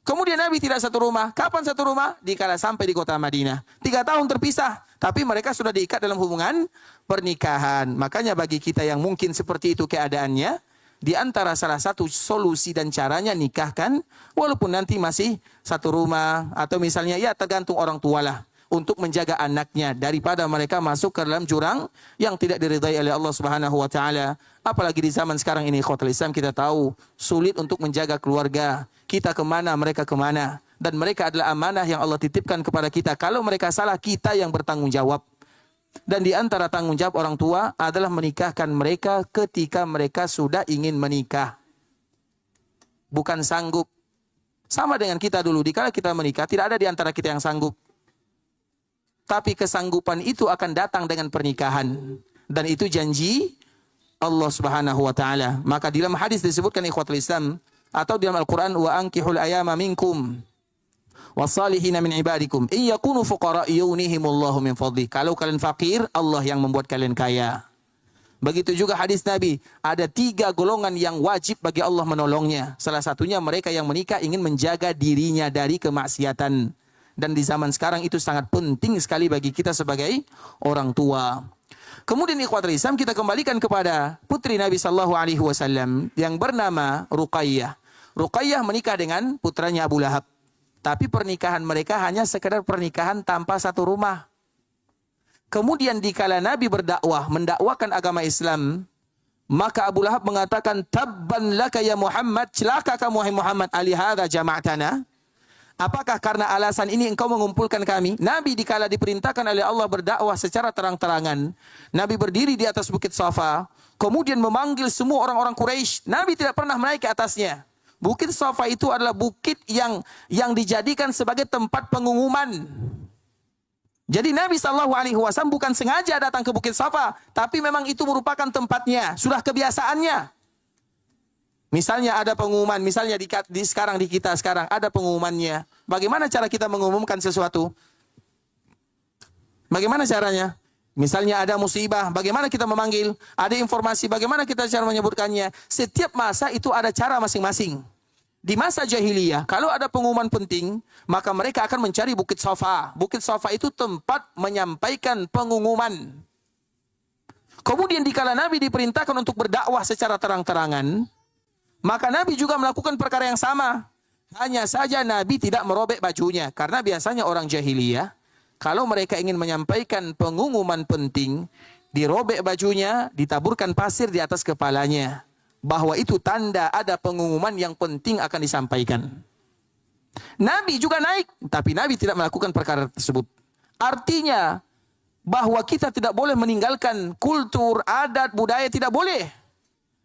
Kemudian Nabi tidak satu rumah. Kapan satu rumah? Dikala sampai di kota Madinah. 3 tahun terpisah. Tapi mereka sudah diikat dalam hubungan pernikahan. Makanya bagi kita yang mungkin seperti itu keadaannya, di antara salah satu solusi dan caranya nikahkan, walaupun nanti masih satu rumah. Atau misalnya ya tergantung orang tua lah. Untuk menjaga anaknya daripada mereka masuk ke dalam jurang yang tidak diridai oleh Allah Subhanahu wa taala. Apalagi di zaman sekarang ini ikhwatul Islam, kita tahu sulit untuk menjaga keluarga. Kita kemana, mereka kemana. Dan mereka adalah amanah yang Allah titipkan kepada kita. Kalau mereka salah, kita yang bertanggung jawab. Dan di antara tanggung jawab orang tua adalah menikahkan mereka ketika mereka sudah ingin menikah. Bukan sanggup. Sama dengan kita dulu, dikala kita menikah, tidak ada di antara kita yang sanggup. Tapi kesanggupan itu akan datang dengan pernikahan. Dan itu janji Allah Subhanahu wa taala. Maka dalam hadis disebutkan ikhwatul Islam atau dalam Al-Qur'an wa ankihul ayama minkum wasalihina min ibadikum in yakunu fuqara yughnihimullahu min fadli. Kalau kalian fakir, Allah yang membuat kalian kaya. Begitu juga hadis Nabi, ada 3 golongan yang wajib bagi Allah menolongnya. Salah satunya mereka yang menikah ingin menjaga dirinya dari kemaksiatan. Dan di zaman sekarang itu sangat penting sekali bagi kita sebagai orang tua. Kemudian ikhwatul Islam, kita kembalikan kepada putri Nabi sallallahu alaihi wasallam yang bernama Ruqayyah. Ruqayyah menikah dengan putranya Abu Lahab. Tapi pernikahan mereka hanya sekedar pernikahan tanpa satu rumah. Kemudian dikala Nabi berdakwah, mendakwakan agama Islam, maka Abu Lahab mengatakan, "Tabban laka ya Muhammad, celaka kamu wahai Muhammad, alihada jama'tana." Apakah karena alasan ini engkau mengumpulkan kami? Nabi dikala diperintahkan oleh Allah berdakwah secara terang-terangan, Nabi berdiri di atas bukit Safa, kemudian memanggil semua orang-orang Quraisy. Nabi tidak pernah naik ke atasnya. Bukit Safa itu adalah bukit yang dijadikan sebagai tempat pengumuman. Jadi Nabi SAW bukan sengaja datang ke Bukit Safa, tapi memang itu merupakan tempatnya, sudah kebiasaannya. Misalnya ada pengumuman, misalnya di kita sekarang ada pengumumannya. Bagaimana cara kita mengumumkan sesuatu? Bagaimana caranya? Misalnya ada musibah, bagaimana kita memanggil? Ada informasi, bagaimana kita cara menyebutkannya? Setiap masa itu ada cara masing-masing. Di masa jahiliyah, kalau ada pengumuman penting, maka mereka akan mencari Bukit Safa. Bukit Safa itu tempat menyampaikan pengumuman. Kemudian dikala Nabi diperintahkan untuk berdakwah secara terang-terangan, maka Nabi juga melakukan perkara yang sama. Hanya saja Nabi tidak merobek bajunya. Karena biasanya orang jahiliyah, kalau mereka ingin menyampaikan pengumuman penting, dirobek bajunya, ditaburkan pasir di atas kepalanya. Bahwa itu tanda ada pengumuman yang penting akan disampaikan. Nabi juga naik, tapi Nabi tidak melakukan perkara tersebut. Artinya, bahwa kita tidak boleh meninggalkan kultur, adat, budaya, tidak boleh.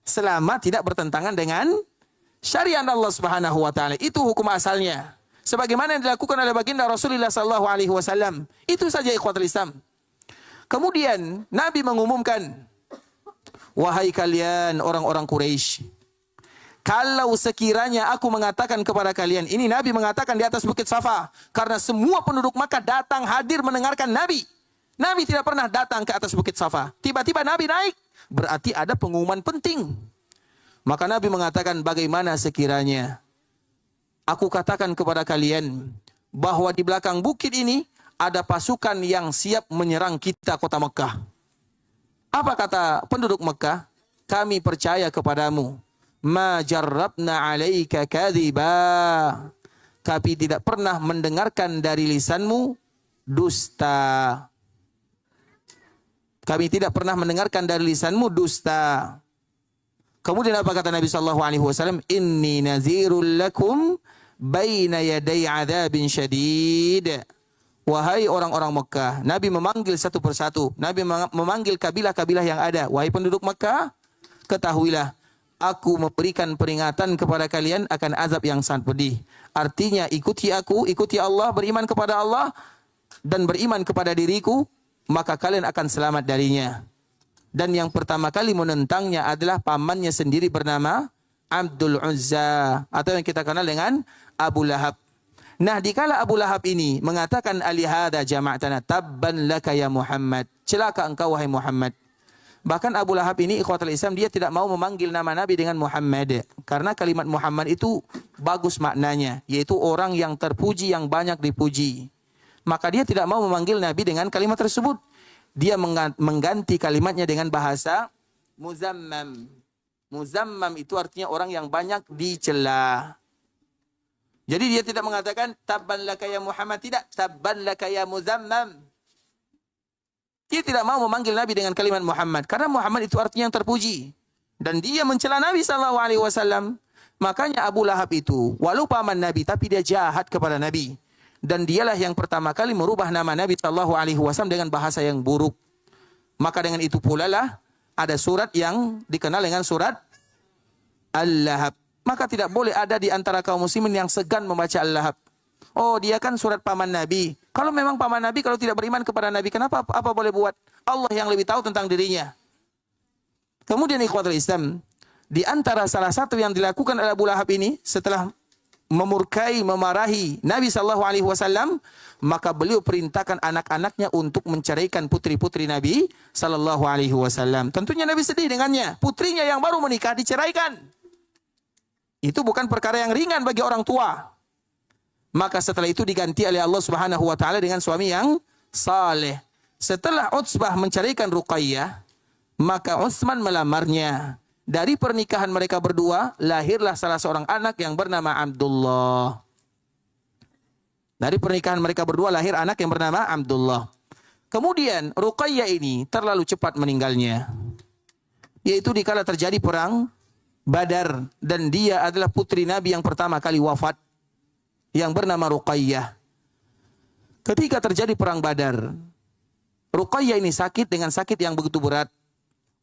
Selama tidak bertentangan dengan syariat Allah Subhanahu wa taala. Itu hukum asalnya. Sebagaimana yang dilakukan oleh baginda Rasulullah sallallahu alaihi wasallam. Itu saja ikhwatul Islam. Kemudian Nabi mengumumkan, wahai kalian orang-orang Quraisy, kalau sekiranya aku mengatakan kepada kalian, ini Nabi mengatakan di atas Bukit Safa, karena semua penduduk Makkah datang hadir mendengarkan Nabi. Nabi tidak pernah datang ke atas Bukit Safa. Tiba-tiba Nabi naik, berarti ada pengumuman penting. Maka Nabi mengatakan, bagaimana sekiranya aku katakan kepada kalian bahwa di belakang bukit ini ada pasukan yang siap menyerang kita kota Mekah. Apa kata penduduk Mekah? Kami percaya kepadamu. Ma jarrabna alaika kadhiba. Kami tidak pernah mendengarkan dari lisanmu dusta. Kami tidak pernah mendengarkan dari lisanmu dusta. Kemudian apa kata Nabi sallallahu alaihi wasallam? Inni nazirul lakum baina yaday adzabin syadid. Wahai orang-orang Mekah, Nabi memanggil satu persatu. Nabi memanggil kabilah-kabilah yang ada. Wahai penduduk Mekah, ketahuilah, aku memberikan peringatan kepada kalian akan azab yang sangat pedih. Artinya, ikuti aku, ikuti Allah, beriman kepada Allah, dan beriman kepada diriku, maka kalian akan selamat darinya. Dan yang pertama kali menentangnya adalah pamannya sendiri bernama Abdul Uzza, atau yang kita kenal dengan Abu Lahab. Nah, dikala Abu Lahab ini mengatakan alihada jama'tana tabban laka ya Muhammad, celaka engkau wahai Muhammad. Bahkan Abu Lahab ini ikhwatul Islam, dia tidak mau memanggil nama Nabi dengan Muhammad, karena kalimat Muhammad itu bagus maknanya, yaitu orang yang terpuji, yang banyak dipuji. Maka dia tidak mau memanggil Nabi dengan kalimat tersebut. Dia mengganti kalimatnya dengan bahasa muzammam. Muzammam itu artinya orang yang banyak dicela. Jadi dia tidak mengatakan tabban laka ya Muhammad, tidak, tabban laka ya muzammam. Dia tidak mau memanggil Nabi dengan kalimat Muhammad, karena Muhammad itu artinya yang terpuji. Dan dia mencela Nabi SAW. Makanya Abu Lahab itu, walau paman Nabi, tapi dia jahat kepada Nabi. Dan dialah yang pertama kali merubah nama Nabi SAW dengan bahasa yang buruk. Maka dengan itu pula lah, ada surat yang dikenal dengan surat Al-Lahab. Maka tidak boleh ada di antara kaum muslimin yang segan membaca Al-Lahab. Oh, dia kan surat paman Nabi. Kalau memang paman Nabi, kalau tidak beriman kepada Nabi, kenapa apa boleh buat? Allah yang lebih tahu tentang dirinya. Kemudian ikhwatul Islam, di antara salah satu yang dilakukan oleh Abu Lahab ini setelah memurkai, memarahi Nabi SAW, maka beliau perintahkan anak-anaknya untuk menceraikan putri-putri Nabi SAW. Tentunya Nabi sedih dengannya. Putrinya yang baru menikah diceraikan. Itu bukan perkara yang ringan bagi orang tua. Maka setelah itu diganti oleh Allah Subhanahu wa taala dengan suami yang saleh. Setelah Utsbah menceraikan Ruqayyah, maka Utsman melamarnya. Dari pernikahan mereka berdua, lahirlah salah seorang anak yang bernama Abdullah. Dari pernikahan mereka berdua, lahir anak yang bernama Abdullah. Kemudian, Ruqayyah ini terlalu cepat meninggalnya. Yaitu dikala terjadi perang Badar. Dan dia adalah putri Nabi yang pertama kali wafat, yang bernama Ruqayyah. Ketika terjadi perang Badar, Ruqayyah ini sakit dengan sakit yang begitu berat.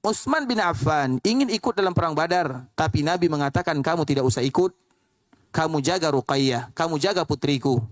Utsman bin Affan ingin ikut dalam perang Badar, tapi Nabi mengatakan, kamu tidak usah ikut. Kamu jaga Ruqayyah, kamu jaga putriku.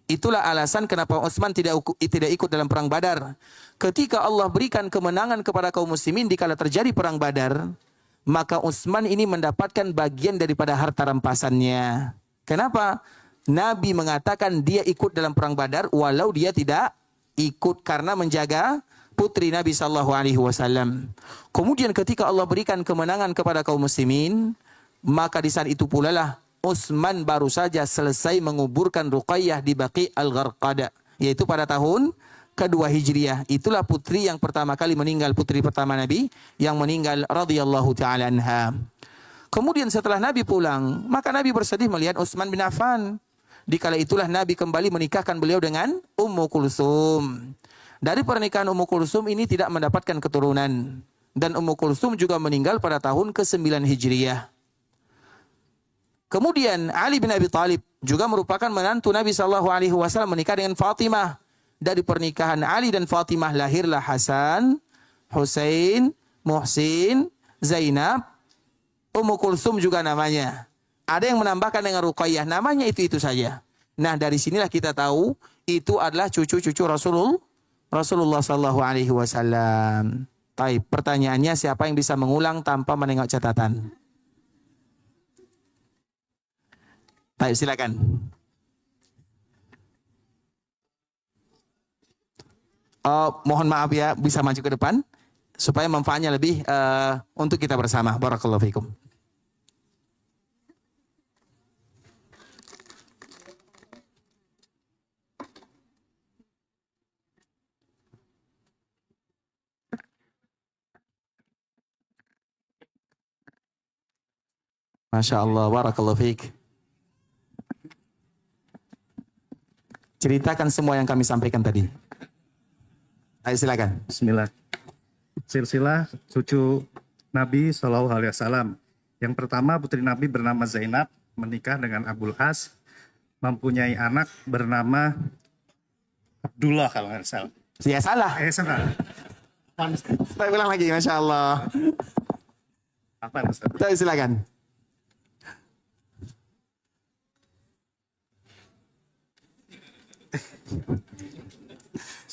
Itulah alasan kenapa Utsman tidak ikut dalam perang Badar. Ketika Allah berikan kemenangan kepada kaum muslimin dikala terjadi perang Badar, maka Utsman ini mendapatkan bagian daripada harta rampasannya. Kenapa? Nabi mengatakan dia ikut dalam perang Badar walau dia tidak ikut karena menjaga putri Nabi SAW. Kemudian ketika Allah berikan kemenangan kepada kaum muslimin, maka di saat itu pula lah Utsman baru saja selesai menguburkan Ruqayyah di Baqi al-Gharqad, yaitu pada tahun kedua Hijriah. Itulah putri yang pertama kali meninggal, putri pertama Nabi yang meninggal radhiyallahu taala anha. Kemudian setelah Nabi pulang, maka Nabi bersedih melihat Utsman bin Affan. Dikala itulah Nabi kembali menikahkan beliau dengan Ummu Kulsum. Dari pernikahan Ummu Kulsum ini tidak mendapatkan keturunan. Dan Ummu Kulsum juga meninggal pada tahun ke-9 Hijriah. Kemudian Ali bin Abi Thalib juga merupakan menantu Nabi SAW menikah dengan Fatimah. Dari pernikahan Ali dan Fatimah lahirlah Hasan, Husain, Muhsin, Zainab, Ummu Kulsum juga namanya. Ada yang menambahkan dengan Ruqayyah, namanya itu saja. Nah, dari sinilah kita tahu itu adalah cucu-cucu Rasulullah sallallahu alaihi wasallam. Baik, pertanyaannya siapa yang bisa mengulang tanpa menengok catatan? Baik, silakan. Mohon maaf ya, bisa maju ke depan supaya manfaatnya lebih untuk kita bersama. Barakallahu fikum. Masya Allah, barakallahu fiik. Ceritakan semua yang kami sampaikan tadi. Ayo silakan. Bismillah. Silsilah cucu Nabi SAW. Yang pertama putri Nabi bernama Zainab, menikah dengan Abul As, mempunyai anak bernama Abdullah kalau nggak salah. Ya salah. Salah. Saya ulang lagi, Masya Allah. Apa Ustaz? Ayo silakan.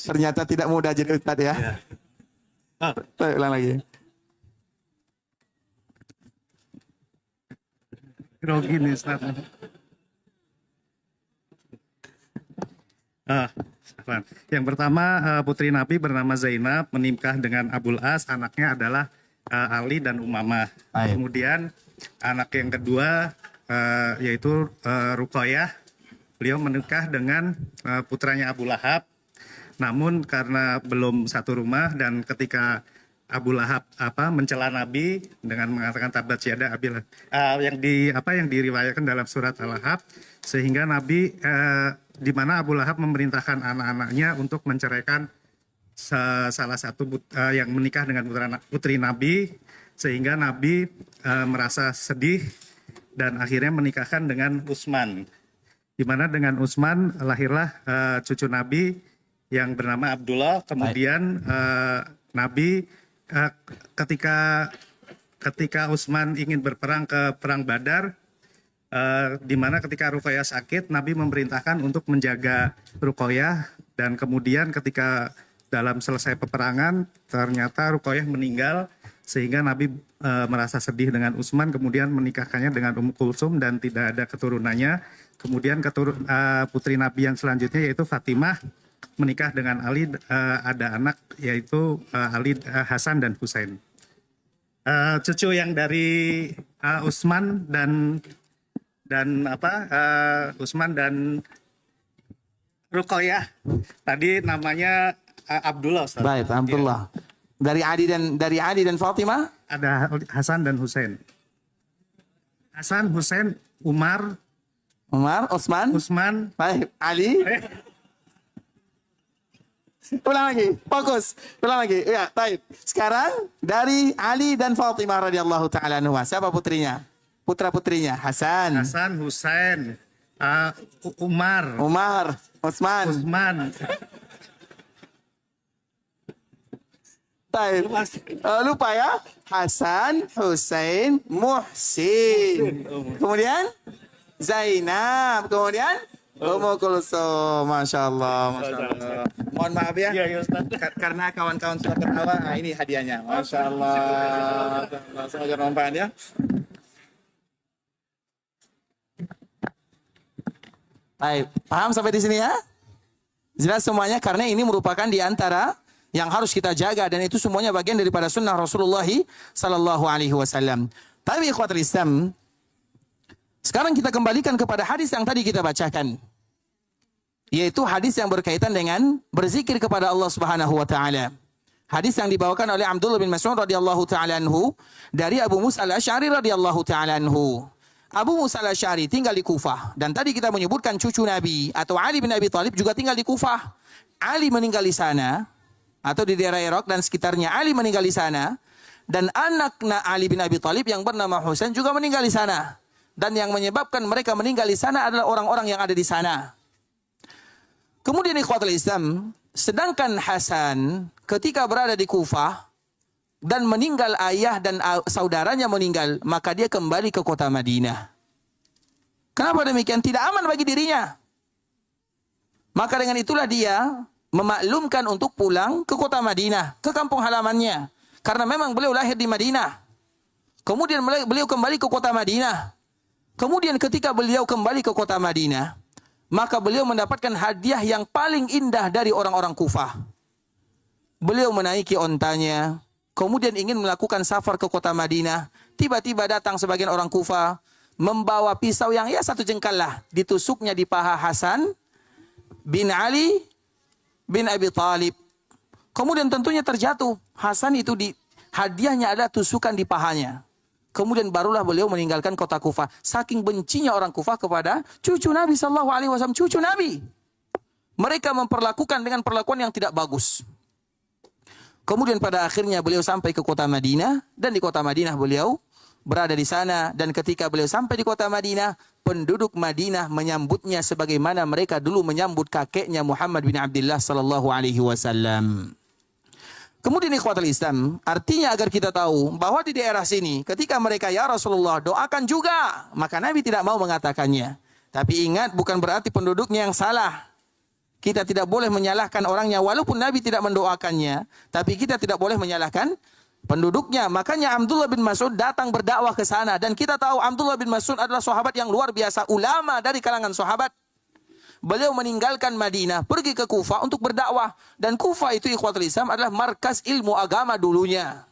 Ternyata tidak mudah jadi ustadz ya. Saya ulang lagi. Grogi nih Ustaz. Yang pertama putri Nabi bernama Zainab menikah dengan Abul As, anaknya adalah Ali dan Umamah. Kemudian anak yang kedua yaitu Ruqayyah, beliau menikah dengan putranya Abu Lahab. Namun karena belum satu rumah dan ketika Abu Lahab mencela Nabi dengan mengatakan tabat yada Abi Lahab, yang diriwayatkan dalam surat Al-Lahab, sehingga Nabi di mana Abu Lahab memerintahkan anak-anaknya untuk menceraikan salah satu yang menikah dengan putri Nabi, sehingga Nabi merasa sedih dan akhirnya menikahkan dengan Utsman. Di mana dengan Utsman lahirlah cucu Nabi yang bernama Abdullah. Kemudian Nabi ketika Utsman ingin berperang ke perang Badar, di mana ketika Ruqayyah sakit, Nabi memerintahkan untuk menjaga Ruqayyah, dan kemudian ketika dalam selesai peperangan ternyata Ruqayyah meninggal, sehingga Nabi merasa sedih dengan Utsman, kemudian menikahkannya dengan Ummu Kulsum dan tidak ada keturunannya. Kemudian putri Nabi yang selanjutnya yaitu Fatimah menikah dengan Ali, ada anak yaitu Ali, Hasan dan Husain. Cucu yang dari Utsman dan Utsman dan Ruqayyah tadi namanya Abdullah, Ustaz. Baik, Abdullah. Dari Ali dan Fatimah Ada Hasan dan Husain. Hasan, Husain, Umar, Utsman. baik, Ali. Ulang lagi, fokus. Ulang lagi. Ya, baik. Sekarang dari Ali dan Fatimah radhiyallahu taala anha. Siapa putrinya? Putra-putrinya Hasan, Husain, Umar, Utsman. Baik. Lupa ya. Hasan, Husain, Muhsin. Kemudian Zainab. Kemudian Ummu Kulsum. Masya Allah. Mohon maaf ya. Karena kawan-kawan sudah ketawa. Nah, ini hadiahnya. Masya Allah. Semoga bermanfaat ya. Baik. Paham sampai di sini ya? Jelas semuanya, karena ini merupakan di antara yang harus kita jaga, dan itu semuanya bagian daripada sunnah Rasulullah sallallahu alaihi wasallam. Tapi ikhwatul Islam, sekarang kita kembalikan kepada hadis yang tadi kita bacakan, yaitu hadis yang berkaitan dengan berzikir kepada Allah Subhanahu wa taala. Hadis yang dibawakan oleh Abdullah bin Mas'ud radhiyallahu taala anhu dari Abu Musa al-Asy'ari radhiyallahu taala anhu. Abu Musa al-Asy'ari tinggal di Kufah, dan tadi kita menyebutkan cucu Nabi atau Ali bin Abi Thalib juga tinggal di Kufah. Ali meninggal di sana atau di daerah Irak dan sekitarnya. Ali meninggal di sana, dan anak Ali bin Abi Thalib yang bernama Husain juga meninggal di sana. Dan yang menyebabkan mereka meninggal di sana adalah orang-orang yang ada di sana. Kemudian ikhwatul Islam, sedangkan Hasan ketika berada di Kufah dan meninggal, ayah dan saudaranya meninggal, maka dia kembali ke kota Madinah. Kenapa demikian? Tidak aman bagi dirinya. Maka dengan itulah dia memaklumkan untuk pulang ke kota Madinah, ke kampung halamannya. Karena memang beliau lahir di Madinah. Kemudian beliau kembali ke kota Madinah. Kemudian ketika beliau kembali ke kota Madinah, maka beliau mendapatkan hadiah yang paling indah dari orang-orang Kufah. Beliau menaiki ontanya, kemudian ingin melakukan safar ke kota Madinah. Tiba-tiba datang sebagian orang Kufah membawa pisau yang ya satu jengkal lah, ditusuknya di paha Hasan bin Ali bin Abi Thalib. Kemudian tentunya terjatuh. Hasan itu hadiahnya adalah tusukan di pahanya. Kemudian barulah beliau meninggalkan kota Kufah. Saking bencinya orang Kufah kepada cucu Nabi sallallahu alaihi wasallam, cucu Nabi. Mereka memperlakukan dengan perlakuan yang tidak bagus. Kemudian pada akhirnya beliau sampai ke kota Madinah, dan di kota Madinah beliau berada di sana, dan ketika beliau sampai di kota Madinah, penduduk Madinah menyambutnya sebagaimana mereka dulu menyambut kakeknya Muhammad bin Abdullah sallallahu alaihi wasallam. Kemudian ikhwatul Islam, artinya agar kita tahu bahwa di daerah sini ketika mereka ya Rasulullah doakan juga, maka Nabi tidak mau mengatakannya. Tapi ingat, bukan berarti penduduknya yang salah. Kita tidak boleh menyalahkan orangnya walaupun Nabi tidak mendoakannya, tapi kita tidak boleh menyalahkan penduduknya. Makanya Abdullah bin Mas'ud datang berdakwah ke sana, dan kita tahu Abdullah bin Mas'ud adalah sahabat yang luar biasa, ulama dari kalangan sahabat. Beliau meninggalkan Madinah, pergi ke Kufah untuk berdakwah, dan Kufah itu ikhwatul Islam adalah markas ilmu agama dulunya.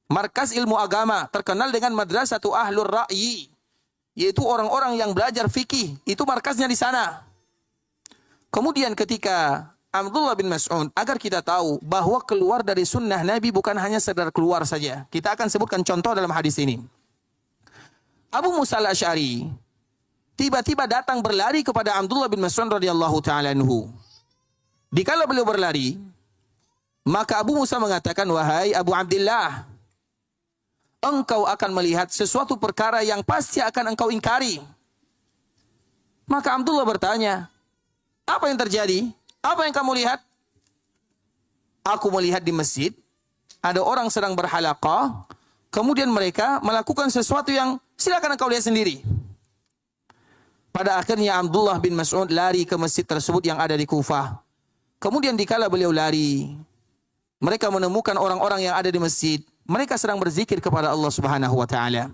Markas ilmu agama terkenal dengan madrasatu ahlur ra'yi, yaitu orang-orang yang belajar fikih, itu markasnya di sana. Kemudian ketika Abdullah bin Mas'ud, agar kita tahu bahwa keluar dari sunnah Nabi bukan hanya sekedar keluar saja. Kita akan sebutkan contoh dalam hadis ini. Abu Musa al-Asy'ari tiba-tiba datang berlari kepada Abdullah bin Mas'ud radhiyallahu taala anhu. Dikala beliau berlari, maka Abu Musa mengatakan, "Wahai Abu Abdullah, engkau akan melihat sesuatu perkara yang pasti akan engkau ingkari." Maka Abdullah bertanya, "Apa yang terjadi? Apa yang kamu lihat?" "Aku melihat di masjid ada orang sedang berhalaqah, kemudian mereka melakukan sesuatu yang silakan engkau lihat sendiri." Pada akhirnya Abdullah bin Mas'ud lari ke masjid tersebut yang ada di Kufah. Kemudian dikala beliau lari, mereka menemukan orang-orang yang ada di masjid. Mereka sedang berzikir kepada Allah Subhanahu wa taala.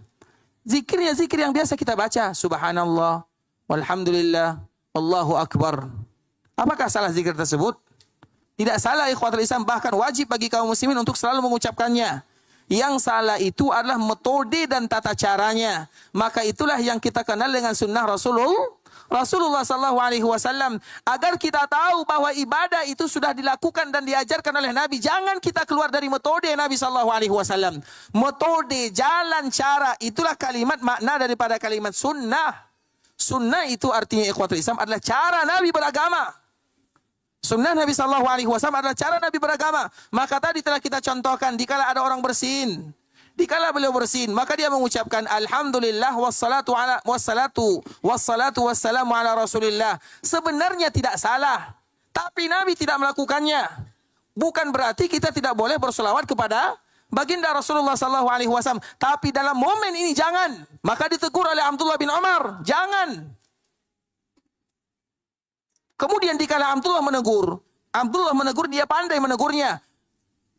Zikirnya zikir yang biasa kita baca, subhanallah, walhamdulillah, Allahu akbar. Apakah salah zikir tersebut? Tidak salah ikhwatul Islam, bahkan wajib bagi kaum muslimin untuk selalu mengucapkannya. Yang salah itu adalah metode dan tata caranya. Maka itulah yang kita kenal dengan sunnah Rasulullah SAW. Agar kita tahu bahwa ibadah itu sudah dilakukan dan diajarkan oleh Nabi. Jangan kita keluar dari metode Nabi SAW. Metode, jalan, cara, itulah kalimat makna daripada kalimat sunnah. Sunnah itu artinya ikhwatul Islam adalah cara Nabi beragama. Sunnah Nabi SAW adalah cara Nabi beragama. Maka tadi telah kita contohkan, dikala ada orang bersin, dikala beliau bersin, maka dia mengucapkan alhamdulillah wassalatu wassalamu ala rasulillah. Sebenarnya tidak salah, tapi Nabi tidak melakukannya. Bukan berarti kita tidak boleh berselawat kepada baginda Rasulullah SAW. Tapi dalam momen ini jangan. Maka ditegur oleh Abdullah bin Umar, jangan. Kemudian dikala Abdullah menegur, dia pandai menegurnya.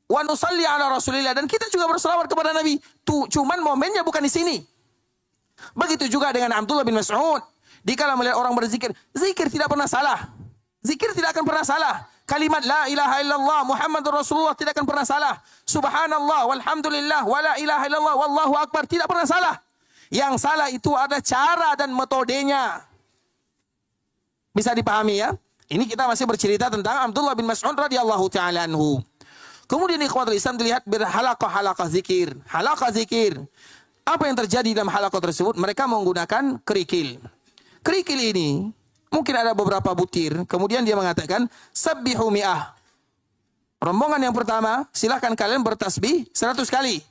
Wa nusalli ala Rasulillah, dan kita juga berselawat kepada Nabi. Cuman momennya bukan di sini. Begitu juga dengan Abdullah bin Mas'ud. Dikala melihat orang berzikir, zikir tidak pernah salah. Zikir tidak akan pernah salah. Kalimat la ilaha illallah Muhammadur Rasulullah tidak akan pernah salah. Subhanallah walhamdulillah wa la ilaha illallah wallahu akbar tidak pernah salah. Yang salah itu ada cara dan metodenya. Bisa dipahami ya? Ini kita masih bercerita tentang Abdullah bin Mas'ud radhiyallahu taala anhu. Kemudian ikhwatul Islam dilihat berhalaqah zikir. Halaqah zikir. Apa yang terjadi dalam halaqah tersebut? Mereka menggunakan kerikil. Kerikil ini mungkin ada beberapa butir. Kemudian dia mengatakan sabbihu mi'ah. Rombongan yang pertama, silahkan kalian bertasbih 100 kali.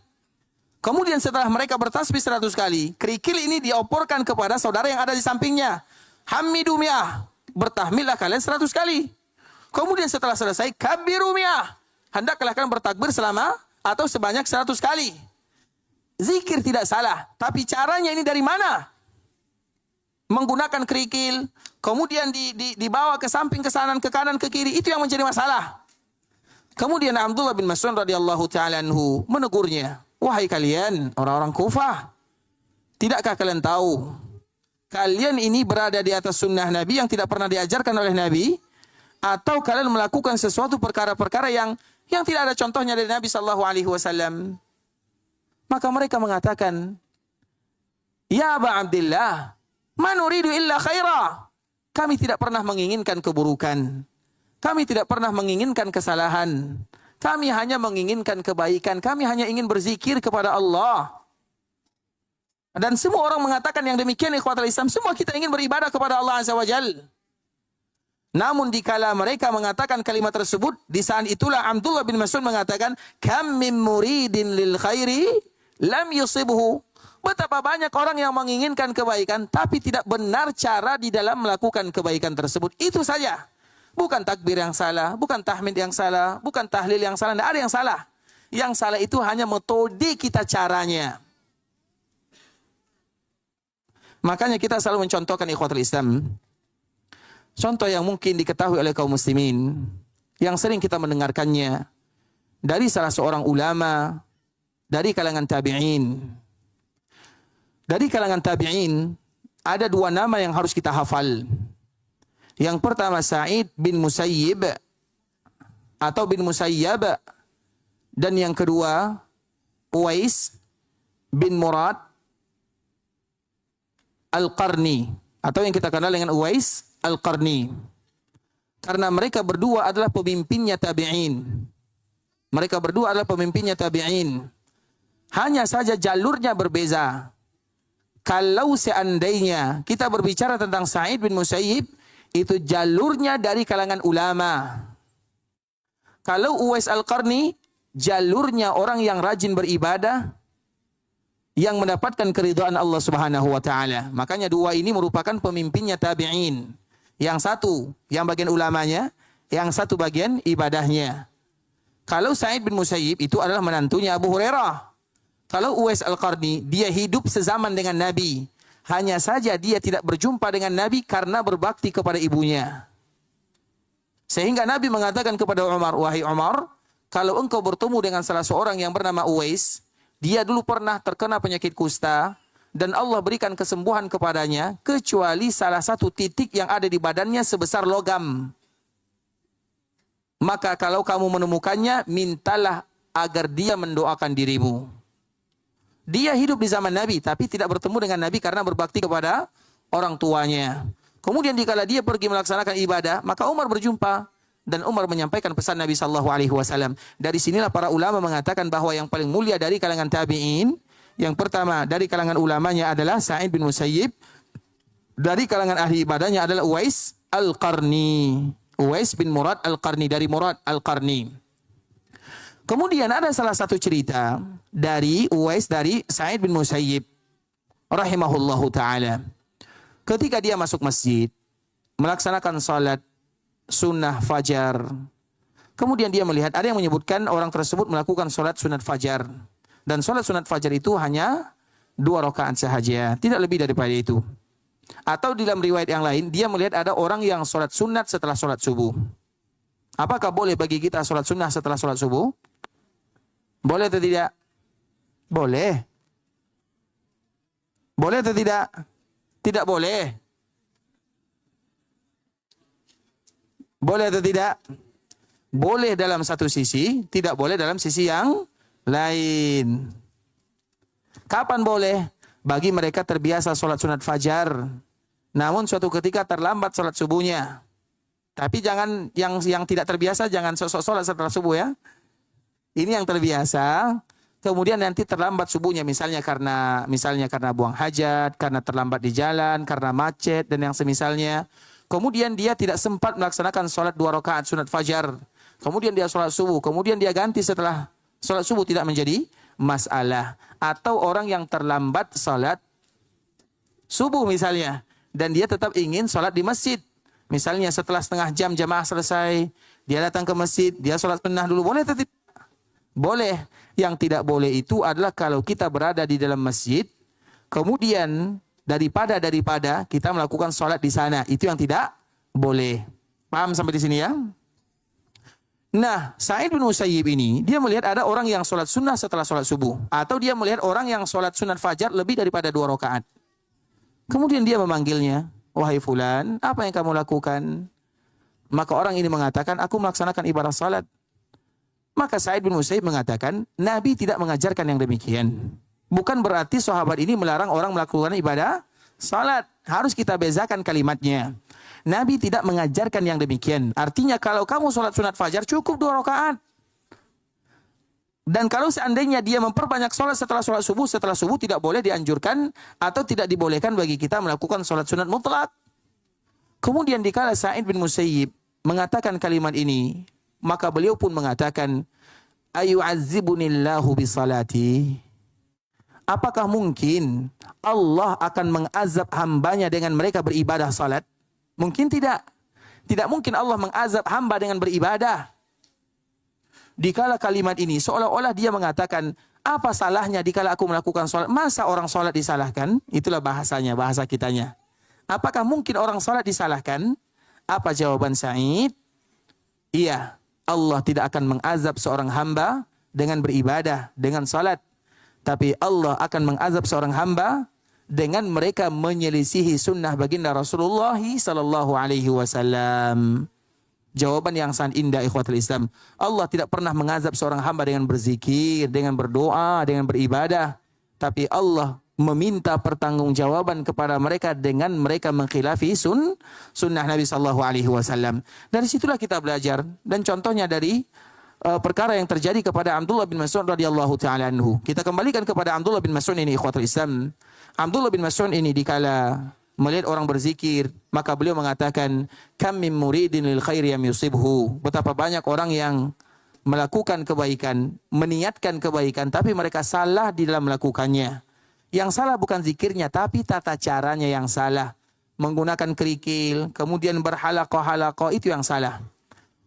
Kemudian setelah mereka bertasbih 100 kali, kerikil ini dioporkan kepada saudara yang ada di sampingnya. Hamidu mi'ah, bertahmidlah kalian 100 kali. Kemudian setelah selesai, kabiru mi'ah, hendaklah kalian bertakbir selama atau sebanyak 100 kali. Zikir tidak salah, tapi caranya ini dari mana? Menggunakan kerikil, kemudian dibawa ke samping, ke kanan, ke kiri, itu yang menjadi masalah. Kemudian Abdullah bin Mas'ud radhiyallahu ta'ala anhu menegurnya. Wahai kalian, orang-orang Kufah, tidakkah kalian tahu kalian ini berada di atas sunnah Nabi yang tidak pernah diajarkan oleh Nabi, atau kalian melakukan sesuatu perkara-perkara yang tidak ada contohnya dari Nabi sallallahu alaihi wasallam? Maka mereka mengatakan, ya Aba Abdillah, ma nuridu illa khaira. Kami tidak pernah menginginkan keburukan. Kami tidak pernah menginginkan kesalahan. Kami hanya menginginkan kebaikan. Kami hanya ingin berzikir kepada Allah. Dan semua orang mengatakan yang demikian ikhwatul Islam. Semua kita ingin beribadah kepada Allah Azza wa Jal. Namun dikala mereka mengatakan kalimat tersebut, di saat itulah Abdullah bin Mas'ud mengatakan, kam min muridin lil khairi lam yusibhu. Betapa banyak orang yang menginginkan kebaikan, tapi tidak benar cara di dalam melakukan kebaikan tersebut. Itu saja. Bukan takbir yang salah, bukan tahmid yang salah, bukan tahlil yang salah, tidak ada yang salah. Yang salah itu hanya metode kita, caranya. Makanya kita selalu mencontohkan ikhwatul Islam. Contoh yang mungkin diketahui oleh kaum muslimin, yang sering kita mendengarkannya dari salah seorang ulama dari kalangan tabi'in. Dari kalangan tabi'in ada dua nama yang harus kita hafal. Yang pertama Sa'id bin Musayyib atau bin Musayyab, dan yang kedua Uwais bin Murad Al-Qarni, atau yang kita kenal dengan Uwais Al-Qarni. Karena mereka berdua adalah pemimpinnya tabi'in. Mereka berdua adalah pemimpinnya tabi'in. Hanya saja jalurnya berbeza. Kalau seandainya kita berbicara tentang Sa'id bin Musayyib, itu jalurnya dari kalangan ulama. Kalau Uwais Al-Qarni, jalurnya orang yang rajin beribadah, yang mendapatkan keridhaan Allah Subhanahu wa taala. Makanya dua ini merupakan pemimpinnya tabi'in. Yang satu yang bagian ulamanya, yang satu bagian ibadahnya. Kalau Sa'id bin Musayyib itu adalah menantunya Abu Hurairah. Kalau Uwais Al-Qarni, dia hidup sezaman dengan Nabi. Hanya saja dia tidak berjumpa dengan Nabi karena berbakti kepada ibunya. Sehingga Nabi mengatakan kepada Umar, wahai Umar, kalau engkau bertemu dengan salah seorang yang bernama Uwais, dia dulu pernah terkena penyakit kusta, dan Allah berikan kesembuhan kepadanya, kecuali salah satu titik yang ada di badannya sebesar logam. Maka kalau kamu menemukannya, mintalah agar dia mendoakan dirimu. Dia hidup di zaman Nabi, tapi tidak bertemu dengan Nabi karena berbakti kepada orang tuanya. Kemudian dikala dia pergi melaksanakan ibadah, maka Umar berjumpa. Dan Umar menyampaikan pesan Nabi SAW. Dari sinilah para ulama mengatakan bahwa yang paling mulia dari kalangan tabi'in, yang pertama dari kalangan ulamanya adalah Sa'id bin Musayyib. Dari kalangan ahli ibadahnya adalah Uwais Al-Qarni. Uwais bin Murad Al-Qarni, dari Murad Al-Qarni. Kemudian ada salah satu cerita dari Uwais dari Sa'id bin Musayyib rahimahullahu ta'ala. Ketika dia masuk masjid, melaksanakan salat sunnah fajar. Kemudian dia melihat, ada yang menyebutkan orang tersebut melakukan salat sunat fajar. Dan salat sunat fajar itu hanya 2 rakaat sahaja, tidak lebih daripada itu. Atau dalam riwayat yang lain, dia melihat ada orang yang salat sunat setelah salat subuh. Apakah boleh bagi kita salat sunnah setelah salat subuh? Boleh atau tidak? Boleh. Boleh atau tidak? Tidak boleh. Boleh atau tidak? Boleh dalam satu sisi, tidak boleh dalam sisi yang lain. Kapan boleh? Bagi mereka terbiasa sholat sunat fajar, namun suatu ketika terlambat sholat subuhnya. Tapi jangan yang tidak terbiasa, jangan sok-sok sholat setelah subuh ya. Ini yang terbiasa, kemudian nanti terlambat subuhnya, misalnya karena buang hajat, karena terlambat di jalan, karena macet dan yang semisalnya. Kemudian dia tidak sempat melaksanakan sholat 2 rakaat sunat fajar. Kemudian dia sholat subuh. Kemudian dia ganti setelah sholat subuh, tidak menjadi masalah. Atau orang yang terlambat sholat subuh misalnya. Dan dia tetap ingin sholat di masjid. Misalnya setelah setengah jam jamaah selesai, dia datang ke masjid, dia sholat sunnah dulu. Boleh atau tidak? Boleh. Yang tidak boleh itu adalah kalau kita berada di dalam masjid, kemudian daripada kita melakukan sholat di sana, itu yang tidak boleh. Paham sampai di sini ya? Nah, Sa'id bin Musayyib ini, dia melihat ada orang yang sholat sunnah setelah sholat subuh. Atau dia melihat orang yang sholat sunat fajar lebih daripada 2 rakaat. Kemudian dia memanggilnya, wahai fulan, apa yang kamu lakukan? Maka orang ini mengatakan, aku melaksanakan ibadah salat. Maka Sa'id bin Musayyib mengatakan, Nabi tidak mengajarkan yang demikian. Bukan berarti sahabat ini melarang orang melakukan ibadah salat. Harus kita bezakan kalimatnya. Nabi tidak mengajarkan yang demikian. Artinya kalau kamu salat sunat fajar cukup 2 rakaat. Dan kalau seandainya dia memperbanyak salat setelah subuh tidak boleh dianjurkan atau tidak dibolehkan bagi kita melakukan salat sunat mutlak. Kemudian dikala Sa'id bin Musayyib mengatakan kalimat ini, maka beliau pun mengatakan, ayu'azzibunillahu bisalati. Apakah mungkin Allah akan mengazab hambanya dengan mereka beribadah salat? Mungkin tidak. Tidak mungkin Allah mengazab hamba dengan beribadah. Dikala kalimat ini seolah-olah dia mengatakan, apa salahnya dikala aku melakukan salat? Masa orang salat disalahkan? Itulah bahasanya, bahasa kitanya. Apakah mungkin orang salat disalahkan? Apa jawaban Sa'id? Iya, Allah tidak akan mengazab seorang hamba dengan beribadah, dengan salat. Tapi Allah akan mengazab seorang hamba dengan mereka menyelisihi sunnah baginda Rasulullah sallallahu alaihi wasallam. Jawaban yang sangat indah ikhwatul Islam. Allah tidak pernah mengazab seorang hamba dengan berzikir, dengan berdoa, dengan beribadah. Tapi Allah meminta pertanggungjawaban kepada mereka dengan mereka mengkhilafi sunnah Nabi sallallahu alaihi wasallam. Dari situlah kita belajar, dan contohnya dari perkara yang terjadi kepada Abdullah bin Mas'ud radhiyallahu taala anhu. Kita kembalikan kepada Abdullah bin Mas'ud ini ikhwatul Islam. Abdullah bin Mas'ud ini dikala melihat orang berzikir, maka beliau mengatakan, kam min muridin lil khairi yam yusibhu. Betapa banyak orang yang melakukan kebaikan, meniatkan kebaikan, tapi mereka salah di dalam melakukannya. Yang salah bukan zikirnya, tapi tata caranya yang salah. Menggunakan kerikil, kemudian berhalaqah-halaqah, itu yang salah.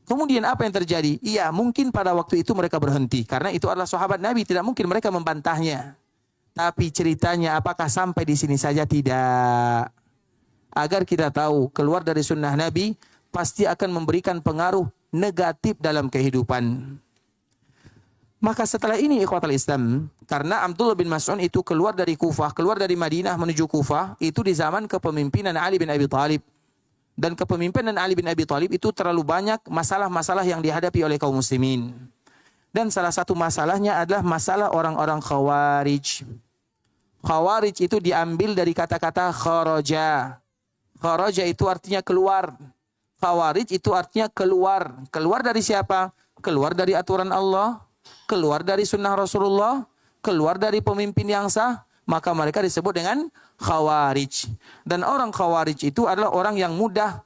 Kemudian apa yang terjadi? Iya, mungkin pada waktu itu mereka berhenti. Karena itu adalah sahabat Nabi, tidak mungkin mereka membantahnya. Tapi ceritanya apakah sampai di sini saja? Tidak. Agar kita tahu, keluar dari sunnah Nabi pasti akan memberikan pengaruh negatif dalam kehidupan. Maka setelah ini ikhwatal Islam, karena Abdullah bin Mas'ud itu keluar dari Kufah, keluar dari Madinah menuju Kufah, itu di zaman kepemimpinan Ali bin Abi Thalib. Dan kepemimpinan Ali bin Abi Thalib itu terlalu banyak masalah-masalah yang dihadapi oleh kaum muslimin. Dan salah satu masalahnya adalah masalah orang-orang Khawarij. Khawarij itu diambil dari kata-kata kharaja. Kharaja itu artinya keluar. Khawarij itu artinya keluar. Keluar dari siapa? Keluar dari aturan Allah, keluar dari sunnah Rasulullah, keluar dari pemimpin yang sah, maka mereka disebut dengan Khawarij. Dan orang Khawarij itu adalah orang yang mudah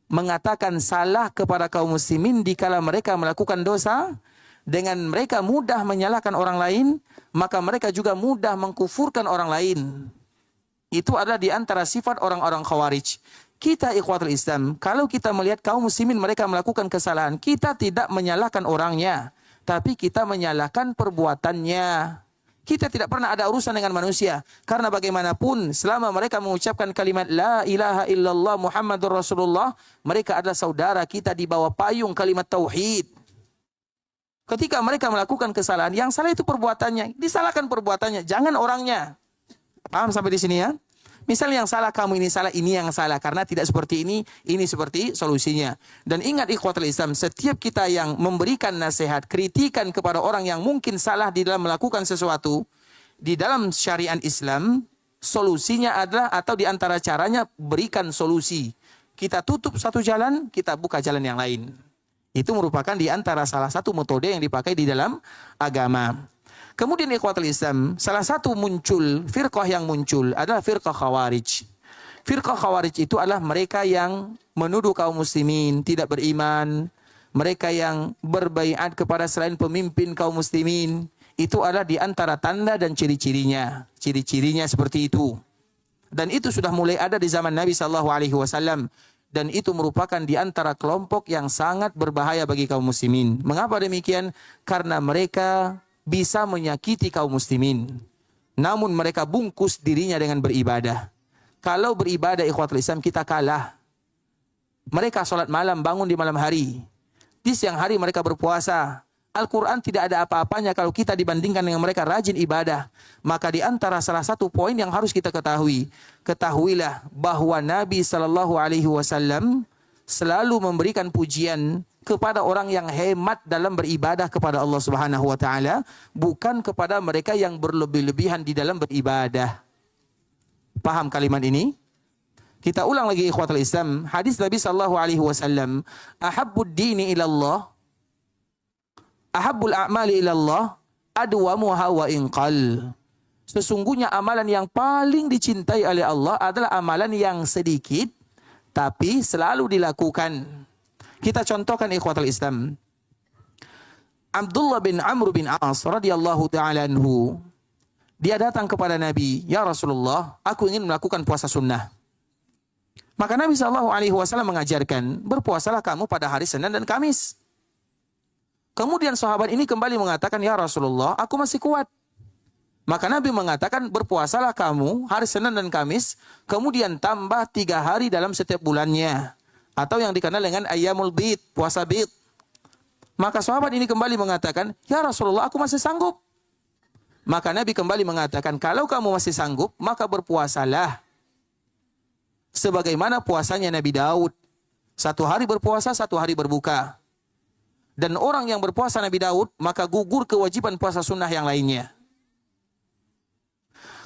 mengatakan salah kepada kaum muslimin dikala mereka melakukan dosa, dengan mereka mudah menyalahkan orang lain, maka mereka juga mudah mengkufurkan orang lain. Itu adalah di antara sifat orang-orang Khawarij. Kita ikhwatul Islam, kalau kita melihat kaum muslimin mereka melakukan kesalahan, kita tidak menyalahkan orangnya, tapi kita menyalahkan perbuatannya. Kita tidak pernah ada urusan dengan manusia. Karena bagaimanapun, selama mereka mengucapkan kalimat La ilaha illallah Muhammadur Rasulullah, mereka adalah saudara kita di bawah payung kalimat Tauhid. Ketika mereka melakukan kesalahan, yang salah itu perbuatannya. Disalahkan perbuatannya, jangan orangnya. Paham sampai di sini ya? Misalnya yang salah kamu ini salah, ini yang salah. Karena tidak seperti ini seperti solusinya. Dan ingat ikhwatul Islam, setiap kita yang memberikan nasihat, kritikan kepada orang yang mungkin salah di dalam melakukan sesuatu, di dalam syariat Islam, solusinya adalah, atau di antara caranya, berikan solusi. Kita tutup satu jalan, kita buka jalan yang lain. Itu merupakan di antara salah satu metode yang dipakai di dalam agama. Kemudian ikhwatul Islam, salah satu firqah yang muncul adalah firqah Khawarij. Firqah Khawarij itu adalah mereka yang menuduh kaum muslimin tidak beriman, mereka yang berbaiat kepada selain pemimpin kaum muslimin. Itu adalah di antara tanda dan ciri-cirinya. Ciri-cirinya seperti itu. Dan itu sudah mulai ada di zaman Nabi SAW. Dan itu merupakan di antara kelompok yang sangat berbahaya bagi kaum muslimin. Mengapa demikian? Karena mereka bisa menyakiti kaum muslimin. Namun mereka bungkus dirinya dengan beribadah. Kalau beribadah ikhwatul Islam kita kalah. Mereka sholat malam, bangun di malam hari. Di siang hari mereka berpuasa. Al-Quran tidak ada apa-apanya kalau kita dibandingkan dengan mereka rajin ibadah. Maka di antara salah satu poin yang harus kita ketahui. Ketahuilah bahwa Nabi SAW selalu memberikan pujian kepada orang yang hemat dalam beribadah kepada Allah Subhanahu wa taala, bukan kepada mereka yang berlebih-lebihan di dalam beribadah. Paham kalimat ini? Kita ulang lagi ikhwatul Islam, hadis Nabi sallallahu alaihi wasallam, ahabbud dini ila Allah, ahabbul a'mali ila Allah, adwamuha wa inqal. Sesungguhnya amalan yang paling dicintai oleh Allah adalah amalan yang sedikit tapi selalu dilakukan. Kita contohkan ikhwatul Islam. Abdullah bin Amr bin As radhiyallahu ta'ala anhu. Dia datang kepada Nabi, "Ya Rasulullah, aku ingin melakukan puasa sunnah." Maka Nabi SAW mengajarkan, berpuasalah kamu pada hari Senin dan Kamis. Kemudian sahabat ini kembali mengatakan, "Ya Rasulullah, aku masih kuat." Maka Nabi mengatakan, berpuasalah kamu hari Senin dan Kamis, kemudian tambah 3 hari dalam setiap bulannya. Atau yang dikenal dengan Ayyamul Bid, puasa Bid. Maka sahabat ini kembali mengatakan, "Ya Rasulullah, aku masih sanggup." Maka Nabi kembali mengatakan, kalau kamu masih sanggup, maka berpuasalah. Sebagaimana puasanya Nabi Daud. 1 hari berpuasa, 1 hari berbuka. Dan orang yang berpuasa Nabi Daud, maka gugur kewajiban puasa sunnah yang lainnya.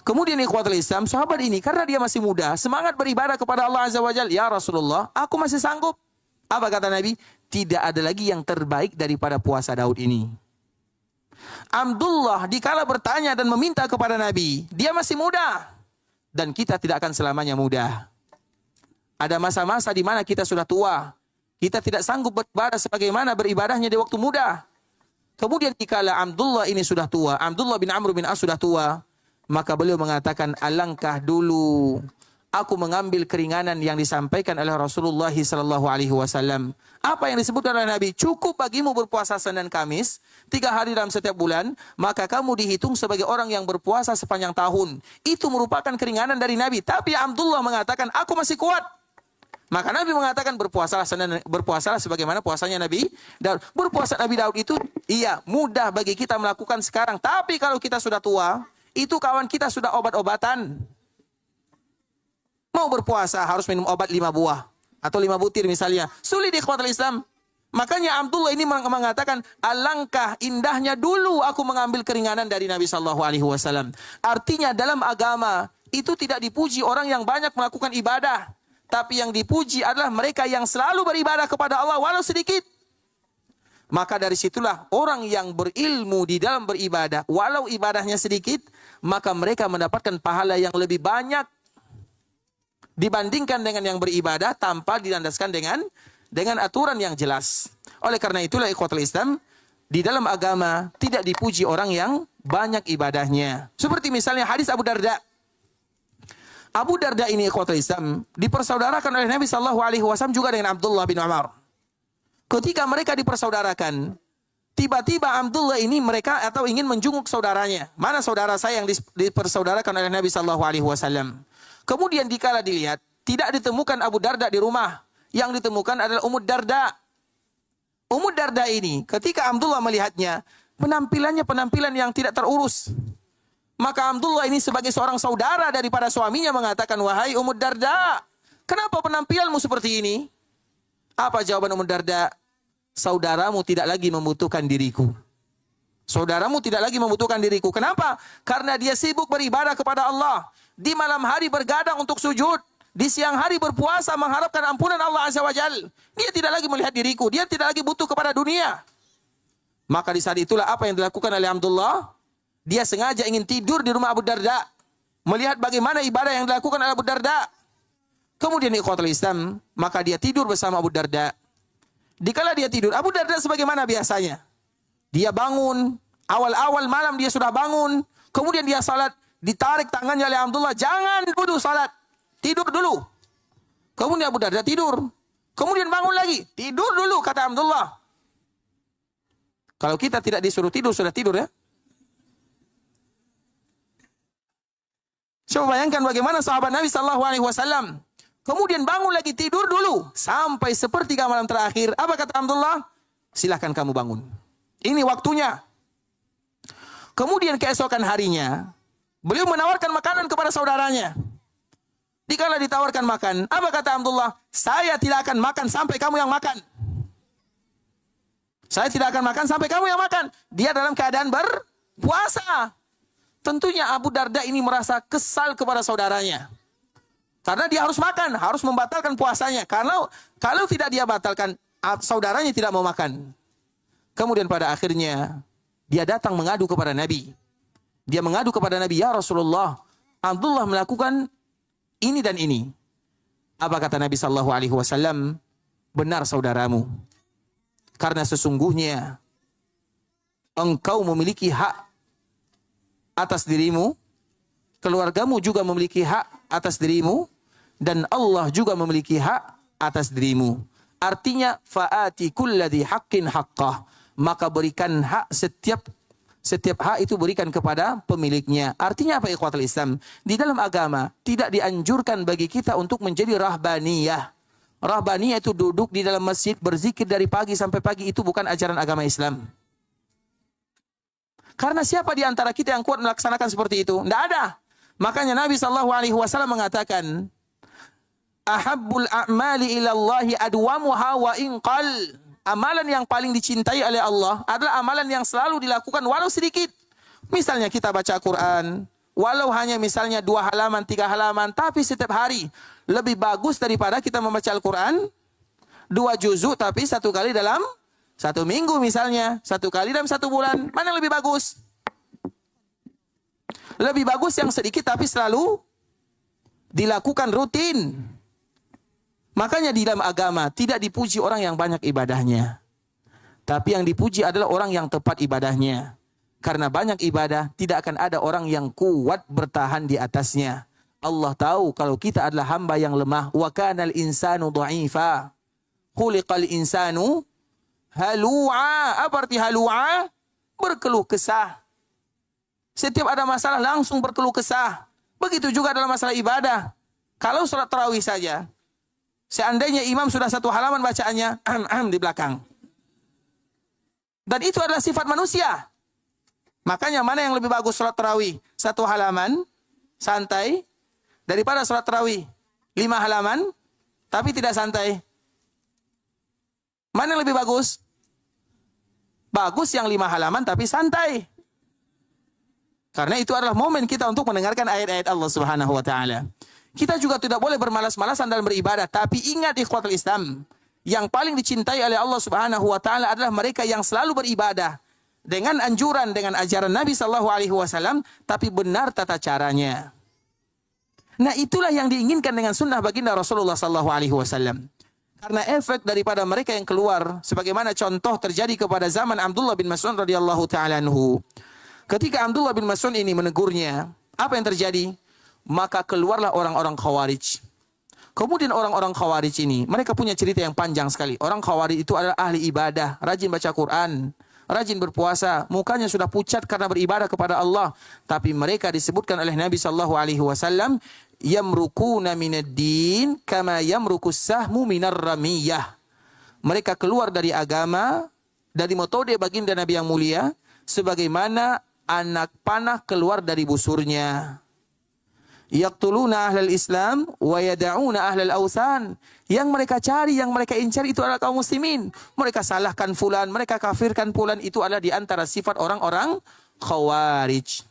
Kemudian ikhwatul Islam, sahabat ini karena dia masih muda, semangat beribadah kepada Allah Azza wa Jalla. "Ya Rasulullah, aku masih sanggup." Apa kata Nabi? Tidak ada lagi yang terbaik daripada puasa Daud ini. Abdullah dikala bertanya dan meminta kepada Nabi, dia masih muda. Dan kita tidak akan selamanya muda. Ada masa-masa di mana kita sudah tua. Kita tidak sanggup beribadah sebagaimana beribadahnya di waktu muda. Kemudian dikala Abdullah ini sudah tua, Abdullah bin Amr bin As sudah tua, maka beliau mengatakan, alangkah dulu aku mengambil keringanan yang disampaikan oleh Rasulullah SAW. Apa yang disebut oleh Nabi? Cukup bagimu berpuasa Senin Kamis 3 hari dalam setiap bulan, maka kamu dihitung sebagai orang yang berpuasa sepanjang tahun. Itu merupakan keringanan dari Nabi. Tapi Abdullah mengatakan, aku masih kuat. Maka Nabi mengatakan berpuasalah sebagaimana puasanya Nabi Daud. Berpuasa Nabi Daud itu iya mudah bagi kita melakukan sekarang. Tapi kalau kita sudah tua, itu kawan kita sudah obat-obatan. Mau berpuasa harus minum obat 5 buah atau 5 butir misalnya. Sulit di ikhwatul Islam. Makanya Abdullah ini mengatakan, alangkah indahnya dulu aku mengambil keringanan dari Nabi Sallallahu Alaihi Wasallam. Artinya dalam agama itu tidak dipuji orang yang banyak melakukan ibadah. Tapi yang dipuji adalah mereka yang selalu beribadah kepada Allah walau sedikit. Maka dari situlah orang yang berilmu di dalam beribadah, walau ibadahnya sedikit, maka mereka mendapatkan pahala yang lebih banyak dibandingkan dengan yang beribadah tanpa dilandaskan dengan aturan yang jelas. Oleh karena itulah ikhwatul Islam, di dalam agama tidak dipuji orang yang banyak ibadahnya. Seperti misalnya hadis Abu Darda. Abu Darda ini ikhwatul Islam dipersaudarakan oleh Nabi Sallallahu Alaihi Wasallam juga dengan Abdullah bin Umar. Ketika mereka dipersaudarakan, tiba-tiba Abdullah ini mereka atau ingin menjenguk saudaranya. Mana saudara saya yang dipersaudarakan oleh Nabi Sallallahu Alaihi Wasallam? Kemudian dikala dilihat, tidak ditemukan Abu Darda di rumah. Yang ditemukan adalah Ummu Darda. Ummu Darda ini ketika Abdullah melihatnya, penampilannya penampilan yang tidak terurus. Maka Abdullah ini sebagai seorang saudara daripada suaminya mengatakan, wahai Ummu Darda, kenapa penampilanmu seperti ini? Apa jawaban Ummu Darda? Saudaramu tidak lagi membutuhkan diriku. Saudaramu tidak lagi membutuhkan diriku. Kenapa? Karena dia sibuk beribadah kepada Allah. Di malam hari bergadang untuk sujud. Di siang hari berpuasa mengharapkan ampunan Allah Azza wa Jal. Dia tidak lagi melihat diriku. Dia tidak lagi butuh kepada dunia. Maka di saat itulah apa yang dilakukan oleh Abdullah? Dia sengaja ingin tidur di rumah Abu Darda. Melihat bagaimana ibadah yang dilakukan oleh Abu Darda. Kemudian ikhwatul Islam, maka dia tidur bersama Abu Darda. Dikala dia tidur, Abu Darda sebagaimana biasanya. Dia bangun, awal-awal malam dia sudah bangun. Kemudian dia salat, ditarik tangannya oleh Abdullah. Jangan dulu salat, tidur dulu. Kemudian Abu Darda tidur. Kemudian bangun lagi, tidur dulu kata Abdullah. Kalau kita tidak disuruh tidur, sudah tidur ya. Coba bayangkan bagaimana sahabat Nabi Sallallahu Alaihi Wasallam. Kemudian bangun lagi, tidur dulu. Sampai sepertiga malam terakhir. Apa kata Abdullah? Silahkan kamu bangun. Ini waktunya. Kemudian keesokan harinya, beliau menawarkan makanan kepada saudaranya. Dikala ditawarkan makan, apa kata Abdullah? Saya tidak akan makan sampai kamu yang makan. Saya tidak akan makan sampai kamu yang makan. Dia dalam keadaan berpuasa. Tentunya Abu Darda ini merasa kesal kepada saudaranya. Karena dia harus makan, harus membatalkan puasanya. Kalau tidak dia batalkan, saudaranya tidak mau makan. Kemudian pada akhirnya, dia datang mengadu kepada Nabi. Dia mengadu kepada Nabi, ya Rasulullah, Abdullah melakukan ini dan ini. Apa kata Nabi Sallallahu Alaihi Wasallam? Benar saudaramu. Karena sesungguhnya, engkau memiliki hak atas dirimu, keluargamu juga memiliki hak atas dirimu, dan Allah juga memiliki hak atas dirimu. Artinya, fa'ati kulladhi haqqin haqqah. Maka berikan hak setiap hak itu berikan kepada pemiliknya. Artinya apa ikhwatul Islam? Di dalam agama tidak dianjurkan bagi kita untuk menjadi rahbaniyah. Rahbaniyah itu duduk di dalam masjid berzikir dari pagi sampai pagi, itu bukan ajaran agama Islam. Karena siapa di antara kita yang kuat melaksanakan seperti itu? Tidak ada. Makanya Nabi Sallallahu Alaihi Wasallam mengatakan, ahabbul a'mali ilallahi adwamuha wa inqal. Amalan yang paling dicintai oleh Allah adalah amalan yang selalu dilakukan walau sedikit. Misalnya kita baca Quran, walau hanya misalnya 2 halaman, 3 halaman, tapi setiap hari. Lebih bagus daripada kita membaca Al-Quran 2 juzuk tapi 1 kali dalam 1 minggu misalnya, 1 kali dalam 1 bulan. Mana yang lebih bagus? Lebih bagus yang sedikit tapi selalu dilakukan rutin. Makanya di dalam agama tidak dipuji orang yang banyak ibadahnya. Tapi yang dipuji adalah orang yang tepat ibadahnya. Karena banyak ibadah tidak akan ada orang yang kuat bertahan di atasnya. Allah tahu kalau kita adalah hamba yang lemah. Wa kanal insanu dha'ifa. Khuliqal insanu halu'a. Apa arti halu'a? Berkeluh kesah. Setiap ada masalah langsung berkeluh kesah. Begitu juga dalam masalah ibadah. Kalau sholat tarawih saja, Seandainya imam sudah 1 halaman bacaannya, di belakang. Dan itu adalah sifat manusia. Makanya mana yang lebih bagus sholat tarawih? 1 halaman, santai, daripada sholat tarawih 5 halaman, tapi tidak santai. Mana yang lebih bagus? Bagus yang 5 halaman tapi santai. Karena itu adalah momen kita untuk mendengarkan ayat-ayat Allah Subhanahu wa taala. Kita juga tidak boleh bermalas-malasan dalam beribadah, tapi ingat ikhwatul Islam, yang paling dicintai oleh Allah Subhanahu wa taala adalah mereka yang selalu beribadah dengan anjuran, dengan ajaran Nabi sallallahu alaihi wasallam, tapi benar tata caranya. Nah, itulah yang diinginkan dengan sunnah baginda Rasulullah sallallahu alaihi wasallam. Karena efek daripada mereka yang keluar, sebagaimana contoh terjadi kepada zaman Abdullah bin Mas'ud radhiyallahu taala anhu. Ketika Abdullah bin Mas'ud ini menegurnya, apa yang terjadi? Maka keluarlah orang-orang Khawarij. Kemudian orang-orang Khawarij ini, mereka punya cerita yang panjang sekali. Orang Khawarij itu adalah ahli ibadah, rajin baca Quran, rajin berpuasa, mukanya sudah pucat karena beribadah kepada Allah. Tapi mereka disebutkan oleh Nabi sallallahu alaihi wasallam, yamrukuna minad-din kama yamrukus sahmu minar ramiyah. Mereka keluar dari agama, dari metode baginda Nabi yang mulia, sebagaimana anak panah keluar dari busurnya. Yaqtuluna ahlal Islam wa yada'una ahlal awsan. Yang mereka cari, yang mereka incar itu adalah kaum muslimin. Mereka salahkan fulan, mereka kafirkan fulan, itu adalah di antara sifat orang-orang Khawarij.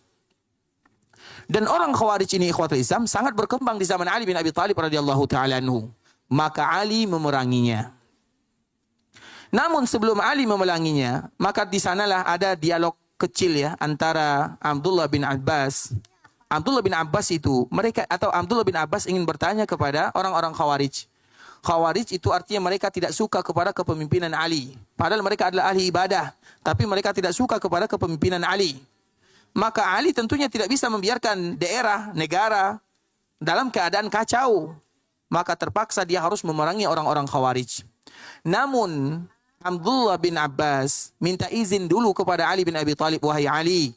Dan orang Khawarij ini ikhwatul Islam sangat berkembang di zaman Ali bin Abi Thalib radhiyallahu taala anhu. Maka Ali memeranginya. Namun sebelum Ali memeranginya, maka di sanalah ada dialog kecil ya antara Abdullah bin Abbas. Abdullah bin Abbas itu, Abdullah bin Abbas ingin bertanya kepada orang-orang Khawarij. Khawarij itu artinya mereka tidak suka kepada kepemimpinan Ali. Padahal mereka adalah ahli ibadah, tapi mereka tidak suka kepada kepemimpinan Ali. Maka Ali tentunya tidak bisa membiarkan daerah, negara dalam keadaan kacau. Maka terpaksa dia harus memerangi orang-orang Khawarij. Namun Abdullah bin Abbas minta izin dulu kepada Ali bin Abi Thalib, wahai Ali,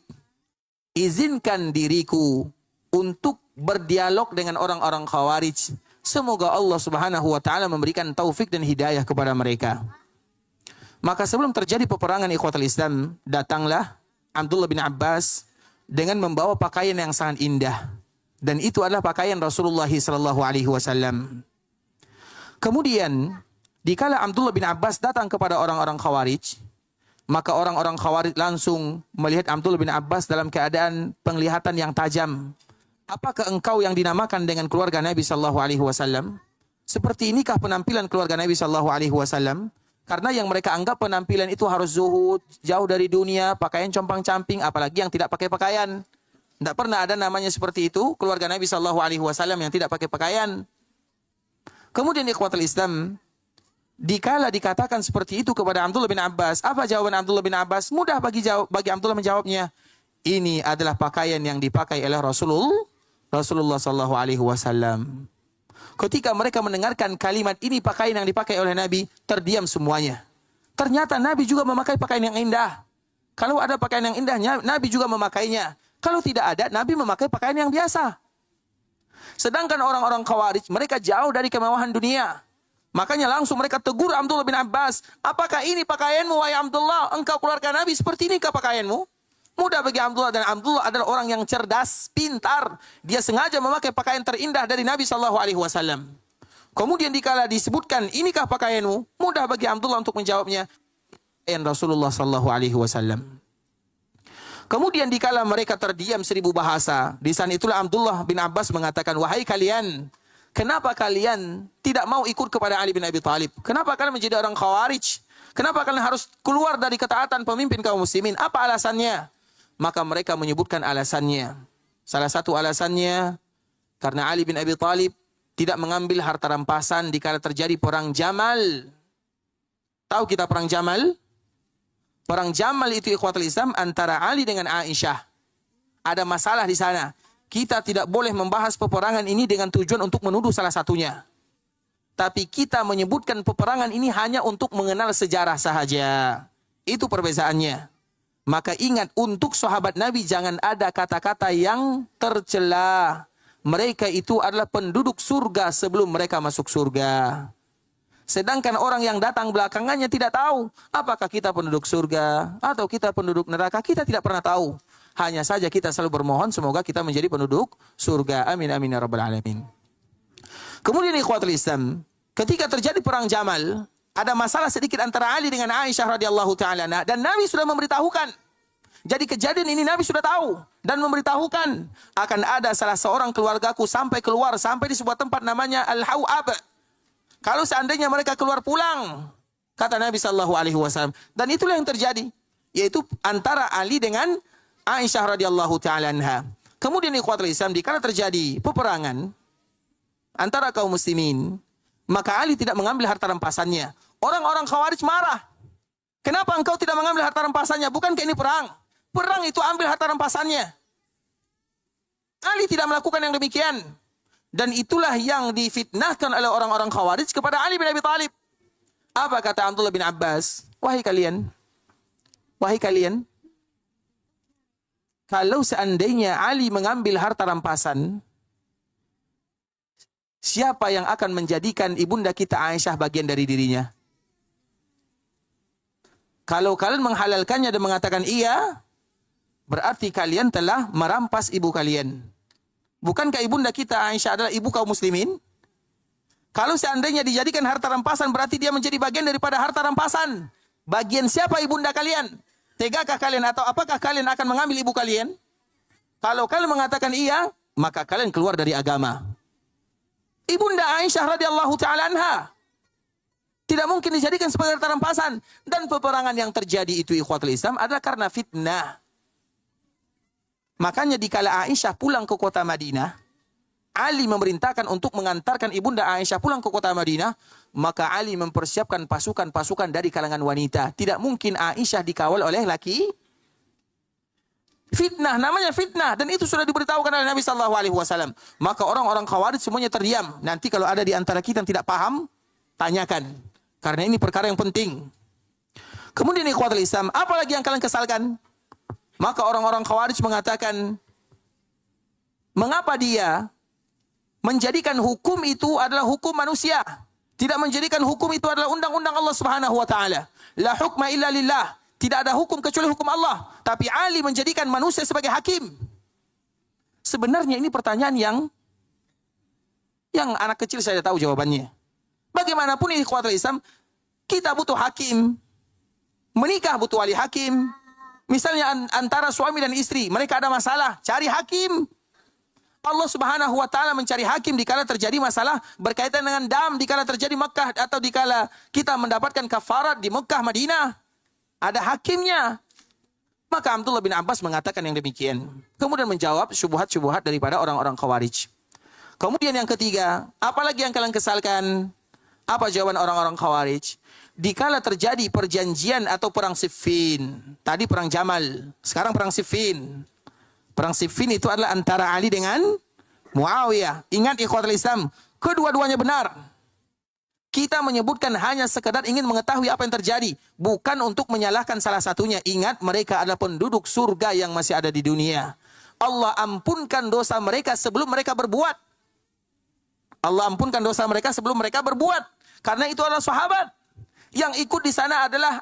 izinkan diriku untuk berdialog dengan orang-orang Khawarij. Semoga Allah Subhanahu wa taala memberikan taufik dan hidayah kepada mereka. Maka sebelum terjadi peperangan ikhwatul Islam, datanglah Abdullah bin Abbas dengan membawa pakaian yang sangat indah. Dan itu adalah pakaian Rasulullah sallallahu alaihi wasallam. Kemudian, dikala Abdullah bin Abbas datang kepada orang-orang Khawarij, maka orang-orang Khawarij langsung melihat Abdullah bin Abbas dalam keadaan penglihatan yang tajam. Apakah engkau yang dinamakan dengan keluarga Nabi sallallahu alaihi wasallam? Seperti inikah penampilan keluarga Nabi sallallahu alaihi wasallam? Karena yang mereka anggap penampilan itu harus zuhud, jauh dari dunia, pakaian compang-camping, apalagi yang tidak pakai pakaian. Tidak pernah ada namanya seperti itu, keluarga Nabi sallallahu alaihi wasallam yang tidak pakai pakaian. Kemudian ikhwatul Islam, dikala dikatakan seperti itu kepada Abdullah bin Abbas, apa jawaban Abdullah bin Abbas? Mudah bagi Abdullah menjawabnya. Ini adalah pakaian yang dipakai oleh Rasulullah sallallahu alaihi wasallam. Ketika mereka mendengarkan kalimat ini, pakaian yang dipakai oleh Nabi, terdiam semuanya. Ternyata Nabi juga memakai pakaian yang indah. Kalau ada pakaian yang indahnya, Nabi juga memakainya. Kalau tidak ada, Nabi memakai pakaian yang biasa. Sedangkan orang-orang Khawarij, mereka jauh dari kemewahan dunia. Makanya langsung mereka tegur Abdullah bin Abbas. Apakah ini pakaianmu, wahai Abdullah? Engkau keluarga Nabi, seperti inikah pakaianmu? Mudah bagi Abdullah, dan Abdullah adalah orang yang cerdas, pintar. Dia sengaja memakai pakaian terindah dari Nabi SAW. Kemudian dikala disebutkan, inikah pakaianmu? Mudah bagi Abdullah untuk menjawabnya, pakaian Rasulullah SAW. Kemudian dikala mereka terdiam 1000 bahasa, di sana itulah Abdullah bin Abbas mengatakan, wahai kalian, kenapa kalian tidak mau ikut kepada Ali bin Abi Thalib? Kenapa kalian menjadi orang Khawarij? Kenapa kalian harus keluar dari ketaatan pemimpin kaum muslimin? Apa alasannya? Maka mereka menyebutkan alasannya. Salah satu alasannya, karena Ali bin Abi Thalib tidak mengambil harta rampasan dikala terjadi perang Jamal. Tahu kita perang Jamal? Perang Jamal itu ikhwatul Islam antara Ali dengan Aisyah. Ada masalah di sana. Kita tidak boleh membahas peperangan ini dengan tujuan untuk menuduh salah satunya. Tapi kita menyebutkan peperangan ini hanya untuk mengenal sejarah sahaja. Itu perbezaannya. Maka ingat, untuk sahabat Nabi jangan ada kata-kata yang tercela. mereka itu adalah penduduk surga sebelum mereka masuk surga. Sedangkan orang yang datang belakangannya tidak tahu apakah kita penduduk surga atau kita penduduk neraka, kita tidak pernah tahu. Hanya saja kita selalu bermohon semoga kita menjadi penduduk surga. Amin amin ya rabbal alamin. Kemudian ikhwatul Islam, ketika terjadi perang Jamal, ada masalah sedikit antara Ali dengan Aisyah radhiyallahu taala dan Nabi sudah memberitahukan. Jadi kejadian ini Nabi sudah tahu dan memberitahukan akan ada salah seorang keluargaku sampai keluar sampai di sebuah tempat namanya Al-Hawab. Kalau seandainya mereka keluar pulang, kata Nabi sallallahu alaihi wasallam, dan itulah yang terjadi, yaitu antara Ali dengan Aisyah radhiyallahu taala anha. Kemudian ikhwatul Islam, dikala terjadi peperangan antara kaum muslimin, maka Ali tidak mengambil harta rampasannya. Orang-orang Khawarij marah. Kenapa engkau tidak mengambil harta rampasannya? Bukankah ini perang? Perang itu ambil harta rampasannya. Ali tidak melakukan yang demikian. Dan itulah yang difitnahkan oleh orang-orang Khawarij kepada Ali bin Abi Thalib. Apa kata Abdullah bin Abbas? Wahai kalian, kalau seandainya Ali mengambil harta rampasan, siapa yang akan menjadikan ibunda kita Aisyah bagian dari dirinya? Kalau kalian menghalalkannya dan mengatakan iya, berarti kalian telah merampas ibu kalian. Bukankah ibunda kita Aisyah adalah ibu kaum muslimin? Kalau seandainya dijadikan harta rampasan, berarti dia menjadi bagian daripada harta rampasan. Bagian siapa ibunda kalian? Tegakah kalian atau apakah kalian akan mengambil ibu kalian? Kalau kalian mengatakan iya, maka kalian keluar dari agama. Ibunda Aisyah radhiyallahu taala anha tidak mungkin dijadikan sebagai harta rampasan. Dan peperangan yang terjadi itu ikhwatul Islam adalah karena fitnah. Makanya dikala Aisyah pulang ke kota Madinah, Ali memerintahkan untuk mengantarkan ibunda Aisyah pulang ke kota Madinah, maka Ali mempersiapkan pasukan-pasukan dari kalangan wanita. Tidak mungkin Aisyah dikawal oleh laki. Fitnah, namanya fitnah, dan itu sudah diberitahukan oleh Nabi sallallahu alaihi wasallam. Maka orang-orang Khawarij semuanya terdiam. Nanti kalau ada di antara kita yang tidak paham, tanyakan. Karena ini perkara yang penting. Kemudian ikhwatul Islam, apa lagi yang kalian kesalkan? Maka orang-orang Khawarij mengatakan, mengapa dia menjadikan hukum itu adalah hukum manusia? Tidak menjadikan hukum itu adalah undang-undang Allah Subhanahu wa taala. La hukma illa lillah. Tidak ada hukum kecuali hukum Allah. Tapi Ali menjadikan manusia sebagai hakim. Sebenarnya ini pertanyaan yang anak kecil saya tahu jawabannya. Bagaimanapun ini ikhwatul Islam, kita butuh hakim. Menikah butuh wali hakim. Misalnya antara suami dan istri, mereka ada masalah, cari hakim. Allah Subhanahu wa taala mencari hakim dikala terjadi masalah berkaitan dengan dam, dikala terjadi Mekah atau dikala kita mendapatkan kafarat di Mekah, Madinah. Ada hakimnya. Maka Abdullah bin Abbas mengatakan yang demikian. Kemudian menjawab syubhat-syubhat daripada orang-orang Khawarij. Kemudian yang ketiga, apalagi yang kalian kesalkan? Apa jawaban orang-orang Khawarij? Dikala terjadi perjanjian atau perang Siffin. Tadi perang Jamal, sekarang perang Siffin. Perang Siffin itu adalah antara Ali dengan Muawiyah. Ingat ikhwatul Islam, kedua-duanya benar. Kita menyebutkan hanya sekedar ingin mengetahui apa yang terjadi, bukan untuk menyalahkan salah satunya. Ingat, mereka adalah penduduk surga yang masih ada di dunia. Allah ampunkan dosa mereka sebelum mereka berbuat. Allah ampunkan dosa mereka sebelum mereka berbuat. Karena itu adalah sahabat. Yang ikut di sana adalah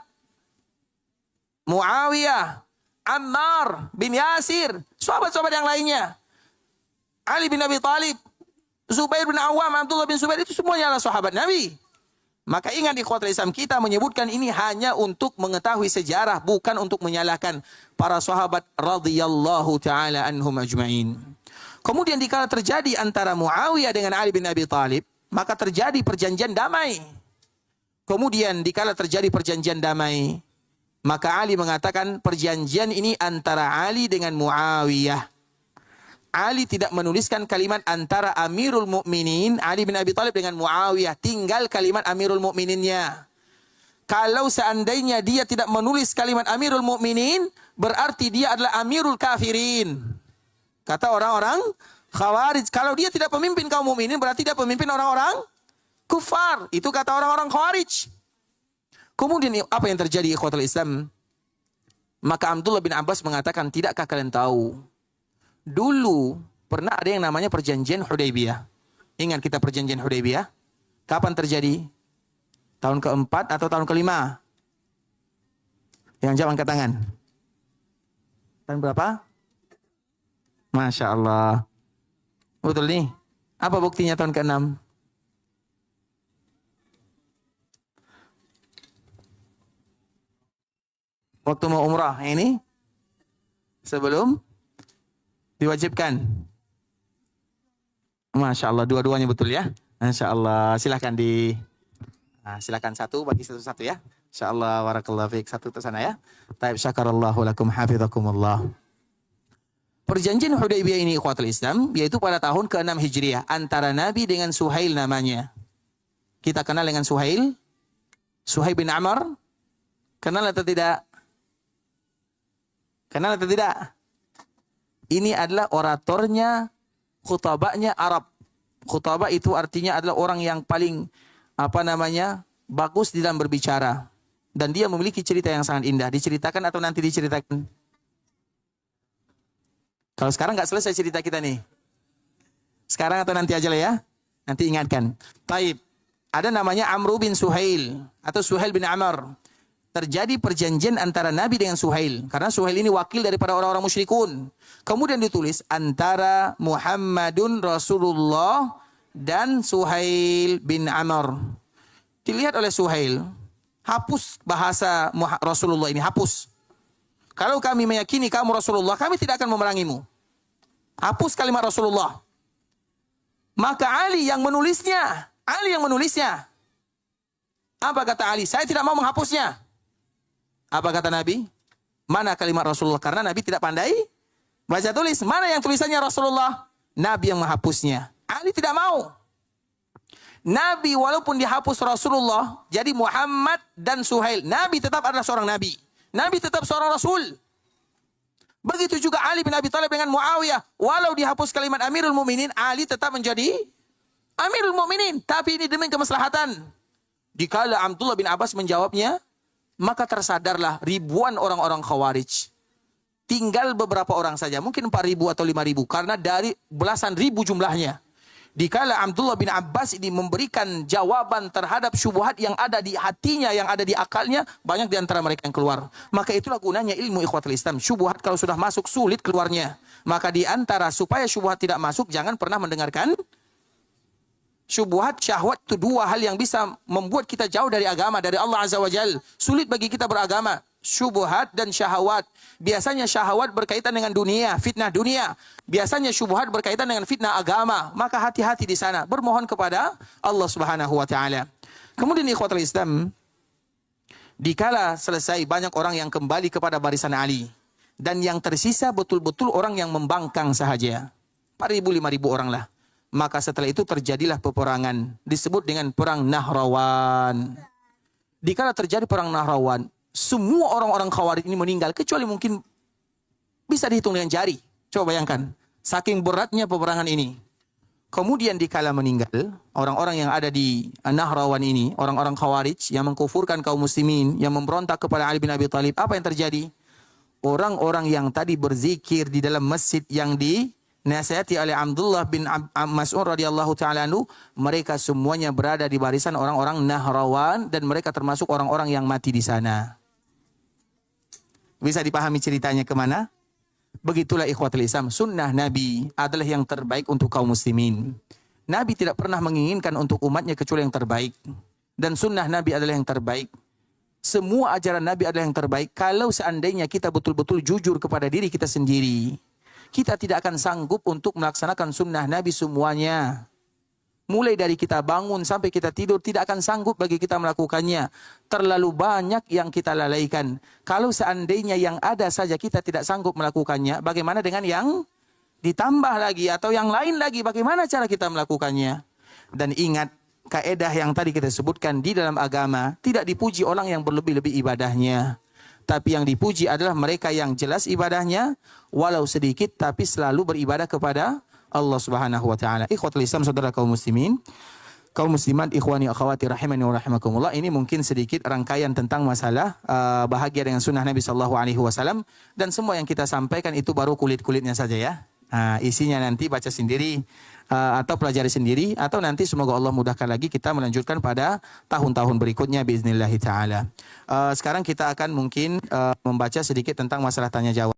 Muawiyah, Ammar bin Yasir, sahabat-sahabat yang lainnya. Ali bin Abi Thalib, Zubair bin Awam, Abdullah bin Zubair, itu semuanya adalah sahabat Nabi. Maka ingat ikhwatul Islam, kita menyebutkan ini hanya untuk mengetahui sejarah, bukan untuk menyalahkan para sahabat radhiyallahu taala anhum ajma'in. Kemudian dikala terjadi antara Muawiyah dengan Ali bin Abi Thalib, maka terjadi perjanjian damai. Kemudian dikala terjadi perjanjian damai, maka Ali mengatakan perjanjian ini antara Ali dengan Muawiyah. Ali tidak menuliskan kalimat antara Amirul Mukminin Ali bin Abi Thalib dengan Muawiyah, tinggal kalimat Amirul Mukmininnya. Kalau seandainya dia tidak menulis kalimat Amirul Mukminin, berarti dia adalah Amirul Kafirin. Kata orang-orang Khawarij, kalau dia tidak pemimpin kaum mukminin, berarti dia pemimpin orang-orang kufar. Itu kata orang-orang Khawarij. Kemudian apa yang terjadi ikhwatul Islam? Maka Abdullah bin Abbas mengatakan, tidakkah kalian tahu? Dulu pernah ada yang namanya perjanjian Hudaybiyah. Ingat kita perjanjian Hudaybiyah? Kapan terjadi? Tahun keempat atau tahun kelima? Yang jawab angkat tangan. Tahun berapa? Masya Allah. Betul nih. Apa buktinya tahun ke-6? Waktu mau umrah ini sebelum diwajibkan. Masya Allah, dua-duanya betul ya. Masya Allah, silahkan silakan satu bagi satu-satu ya. Masya Allah, warakallahu fiik, satu ke sana ya. Taib syakarallahu lakum hafidhakumullah. Perjanjian Hudaybiyah ini ikhwatul Islam, yaitu pada tahun ke-6 Hijriah antara Nabi dengan Suhail namanya. Kita kenal dengan Suhail bin Amr. Kenal atau tidak? Kenal atau tidak? Ini adalah oratornya, khutabanya Arab. Khutabah itu artinya adalah orang yang paling bagus di dalam berbicara. Dan dia memiliki cerita yang sangat indah. Diceritakan atau nanti diceritakan? Kalau sekarang nggak selesai cerita kita nih. Sekarang atau nanti aja lah ya. Nanti ingatkan. Taib. Ada namanya Amru bin Suhail atau Suhail bin Amr. Terjadi perjanjian antara Nabi dengan Suhail. Karena Suhail ini wakil daripada orang-orang musyrikun. Kemudian ditulis antara Muhammadun Rasulullah dan Suhail bin Amr. Dilihat oleh Suhail. Hapus bahasa Rasulullah ini, hapus. Kalau kami meyakini kamu Rasulullah, kami tidak akan memerangimu. Hapus kalimat Rasulullah. Maka Ali yang menulisnya. Apa kata Ali? Saya tidak mau menghapusnya. Apa kata Nabi? Mana kalimat Rasulullah? Karena Nabi tidak pandai baca tulis. Mana yang tulisannya Rasulullah? Nabi yang menghapusnya. Ali tidak mau. Nabi walaupun dihapus Rasulullah, jadi Muhammad dan Suhail. Nabi tetap adalah seorang Nabi. Nabi tetap seorang Rasul. Begitu juga Ali bin Abi Thalib dengan Muawiyah. Walau dihapus kalimat Amirul Mukminin, Ali tetap menjadi Amirul Mukminin. Tapi ini demi kemaslahatan. Dikala Abdullah bin Abbas menjawabnya, maka tersadarlah ribuan orang-orang Khawarij. Tinggal beberapa orang saja, mungkin 4.000 atau 5.000. Karena dari belasan ribu jumlahnya. Dikala Abdullah bin Abbas ini memberikan jawaban terhadap syubhat yang ada di hatinya, yang ada di akalnya, banyak di antara mereka yang keluar. Maka itulah gunanya ilmu ikhwatul Islam. Syubhat kalau sudah masuk sulit keluarnya. Maka di antara supaya syubhat tidak masuk, jangan pernah mendengarkan syubhat, syahwat itu dua hal yang bisa membuat kita jauh dari agama, dari Allah Azza wa Jal. Sulit bagi kita beragama. Syubhat dan syahwat. Biasanya syahwat berkaitan dengan dunia, fitnah dunia. Biasanya syubhat berkaitan dengan fitnah agama. Maka hati-hati di sana. Bermohon kepada Allah Subhanahu wa taala. Kemudian ikhwatul Islam, dikala selesai banyak orang yang kembali kepada barisan Ali. Dan yang tersisa betul-betul orang yang membangkang sahaja. 4.000, 5.000 orang lah. Maka setelah itu terjadilah peperangan. Disebut dengan perang Nahrawan. Dikala terjadi perang Nahrawan, semua orang-orang Khawarij ini meninggal. Kecuali mungkin bisa dihitung dengan jari. Coba bayangkan. Saking beratnya peperangan ini. Kemudian dikala meninggal, orang-orang yang ada di Nahrawan ini, orang-orang Khawarij yang mengkufurkan kaum muslimin, yang memberontak kepada Ali bin Abi Thalib, apa yang terjadi? Orang-orang yang tadi berzikir di dalam masjid yang dinasihati oleh Abdullah bin Mas'ud radhiyallahu ta'ala anhu, mereka semuanya berada di barisan orang-orang Nahrawan dan mereka termasuk orang-orang yang mati di sana. Bisa dipahami ceritanya kemana? Begitulah ikhwatul Islam, sunnah Nabi adalah yang terbaik untuk kaum muslimin. Nabi tidak pernah menginginkan untuk umatnya kecuali yang terbaik. Dan sunnah Nabi adalah yang terbaik. Semua ajaran Nabi adalah yang terbaik. Kalau seandainya kita betul-betul jujur kepada diri kita sendiri, kita tidak akan sanggup untuk melaksanakan sunnah Nabi semuanya. Mulai dari kita bangun sampai kita tidur, tidak akan sanggup bagi kita melakukannya. Terlalu banyak yang kita lalaikan. Kalau seandainya yang ada saja kita tidak sanggup melakukannya, bagaimana dengan yang ditambah lagi atau yang lain lagi? Bagaimana cara kita melakukannya? Dan ingat, kaedah yang tadi kita sebutkan di dalam agama, tidak dipuji orang yang berlebih-lebih ibadahnya. Tapi yang dipuji adalah mereka yang jelas ibadahnya, walau sedikit, tapi selalu beribadah kepada Allah Subhanahu wa taala. Ikhwatul Islam, saudara kaum muslimin, kaum muslimat, ikhwani akhwati rahimani wa rahimakumullah. Ini mungkin sedikit rangkaian tentang masalah bahagia dengan sunnah Nabi sallallahu alaihi wasallam, dan semua yang kita sampaikan itu baru kulit-kulitnya saja ya. Nah, isinya nanti baca sendiri atau pelajari sendiri, atau nanti semoga Allah mudahkan lagi kita melanjutkan pada tahun-tahun berikutnya biiznillah taala. Sekarang kita akan mungkin membaca sedikit tentang masalah tanya jawab.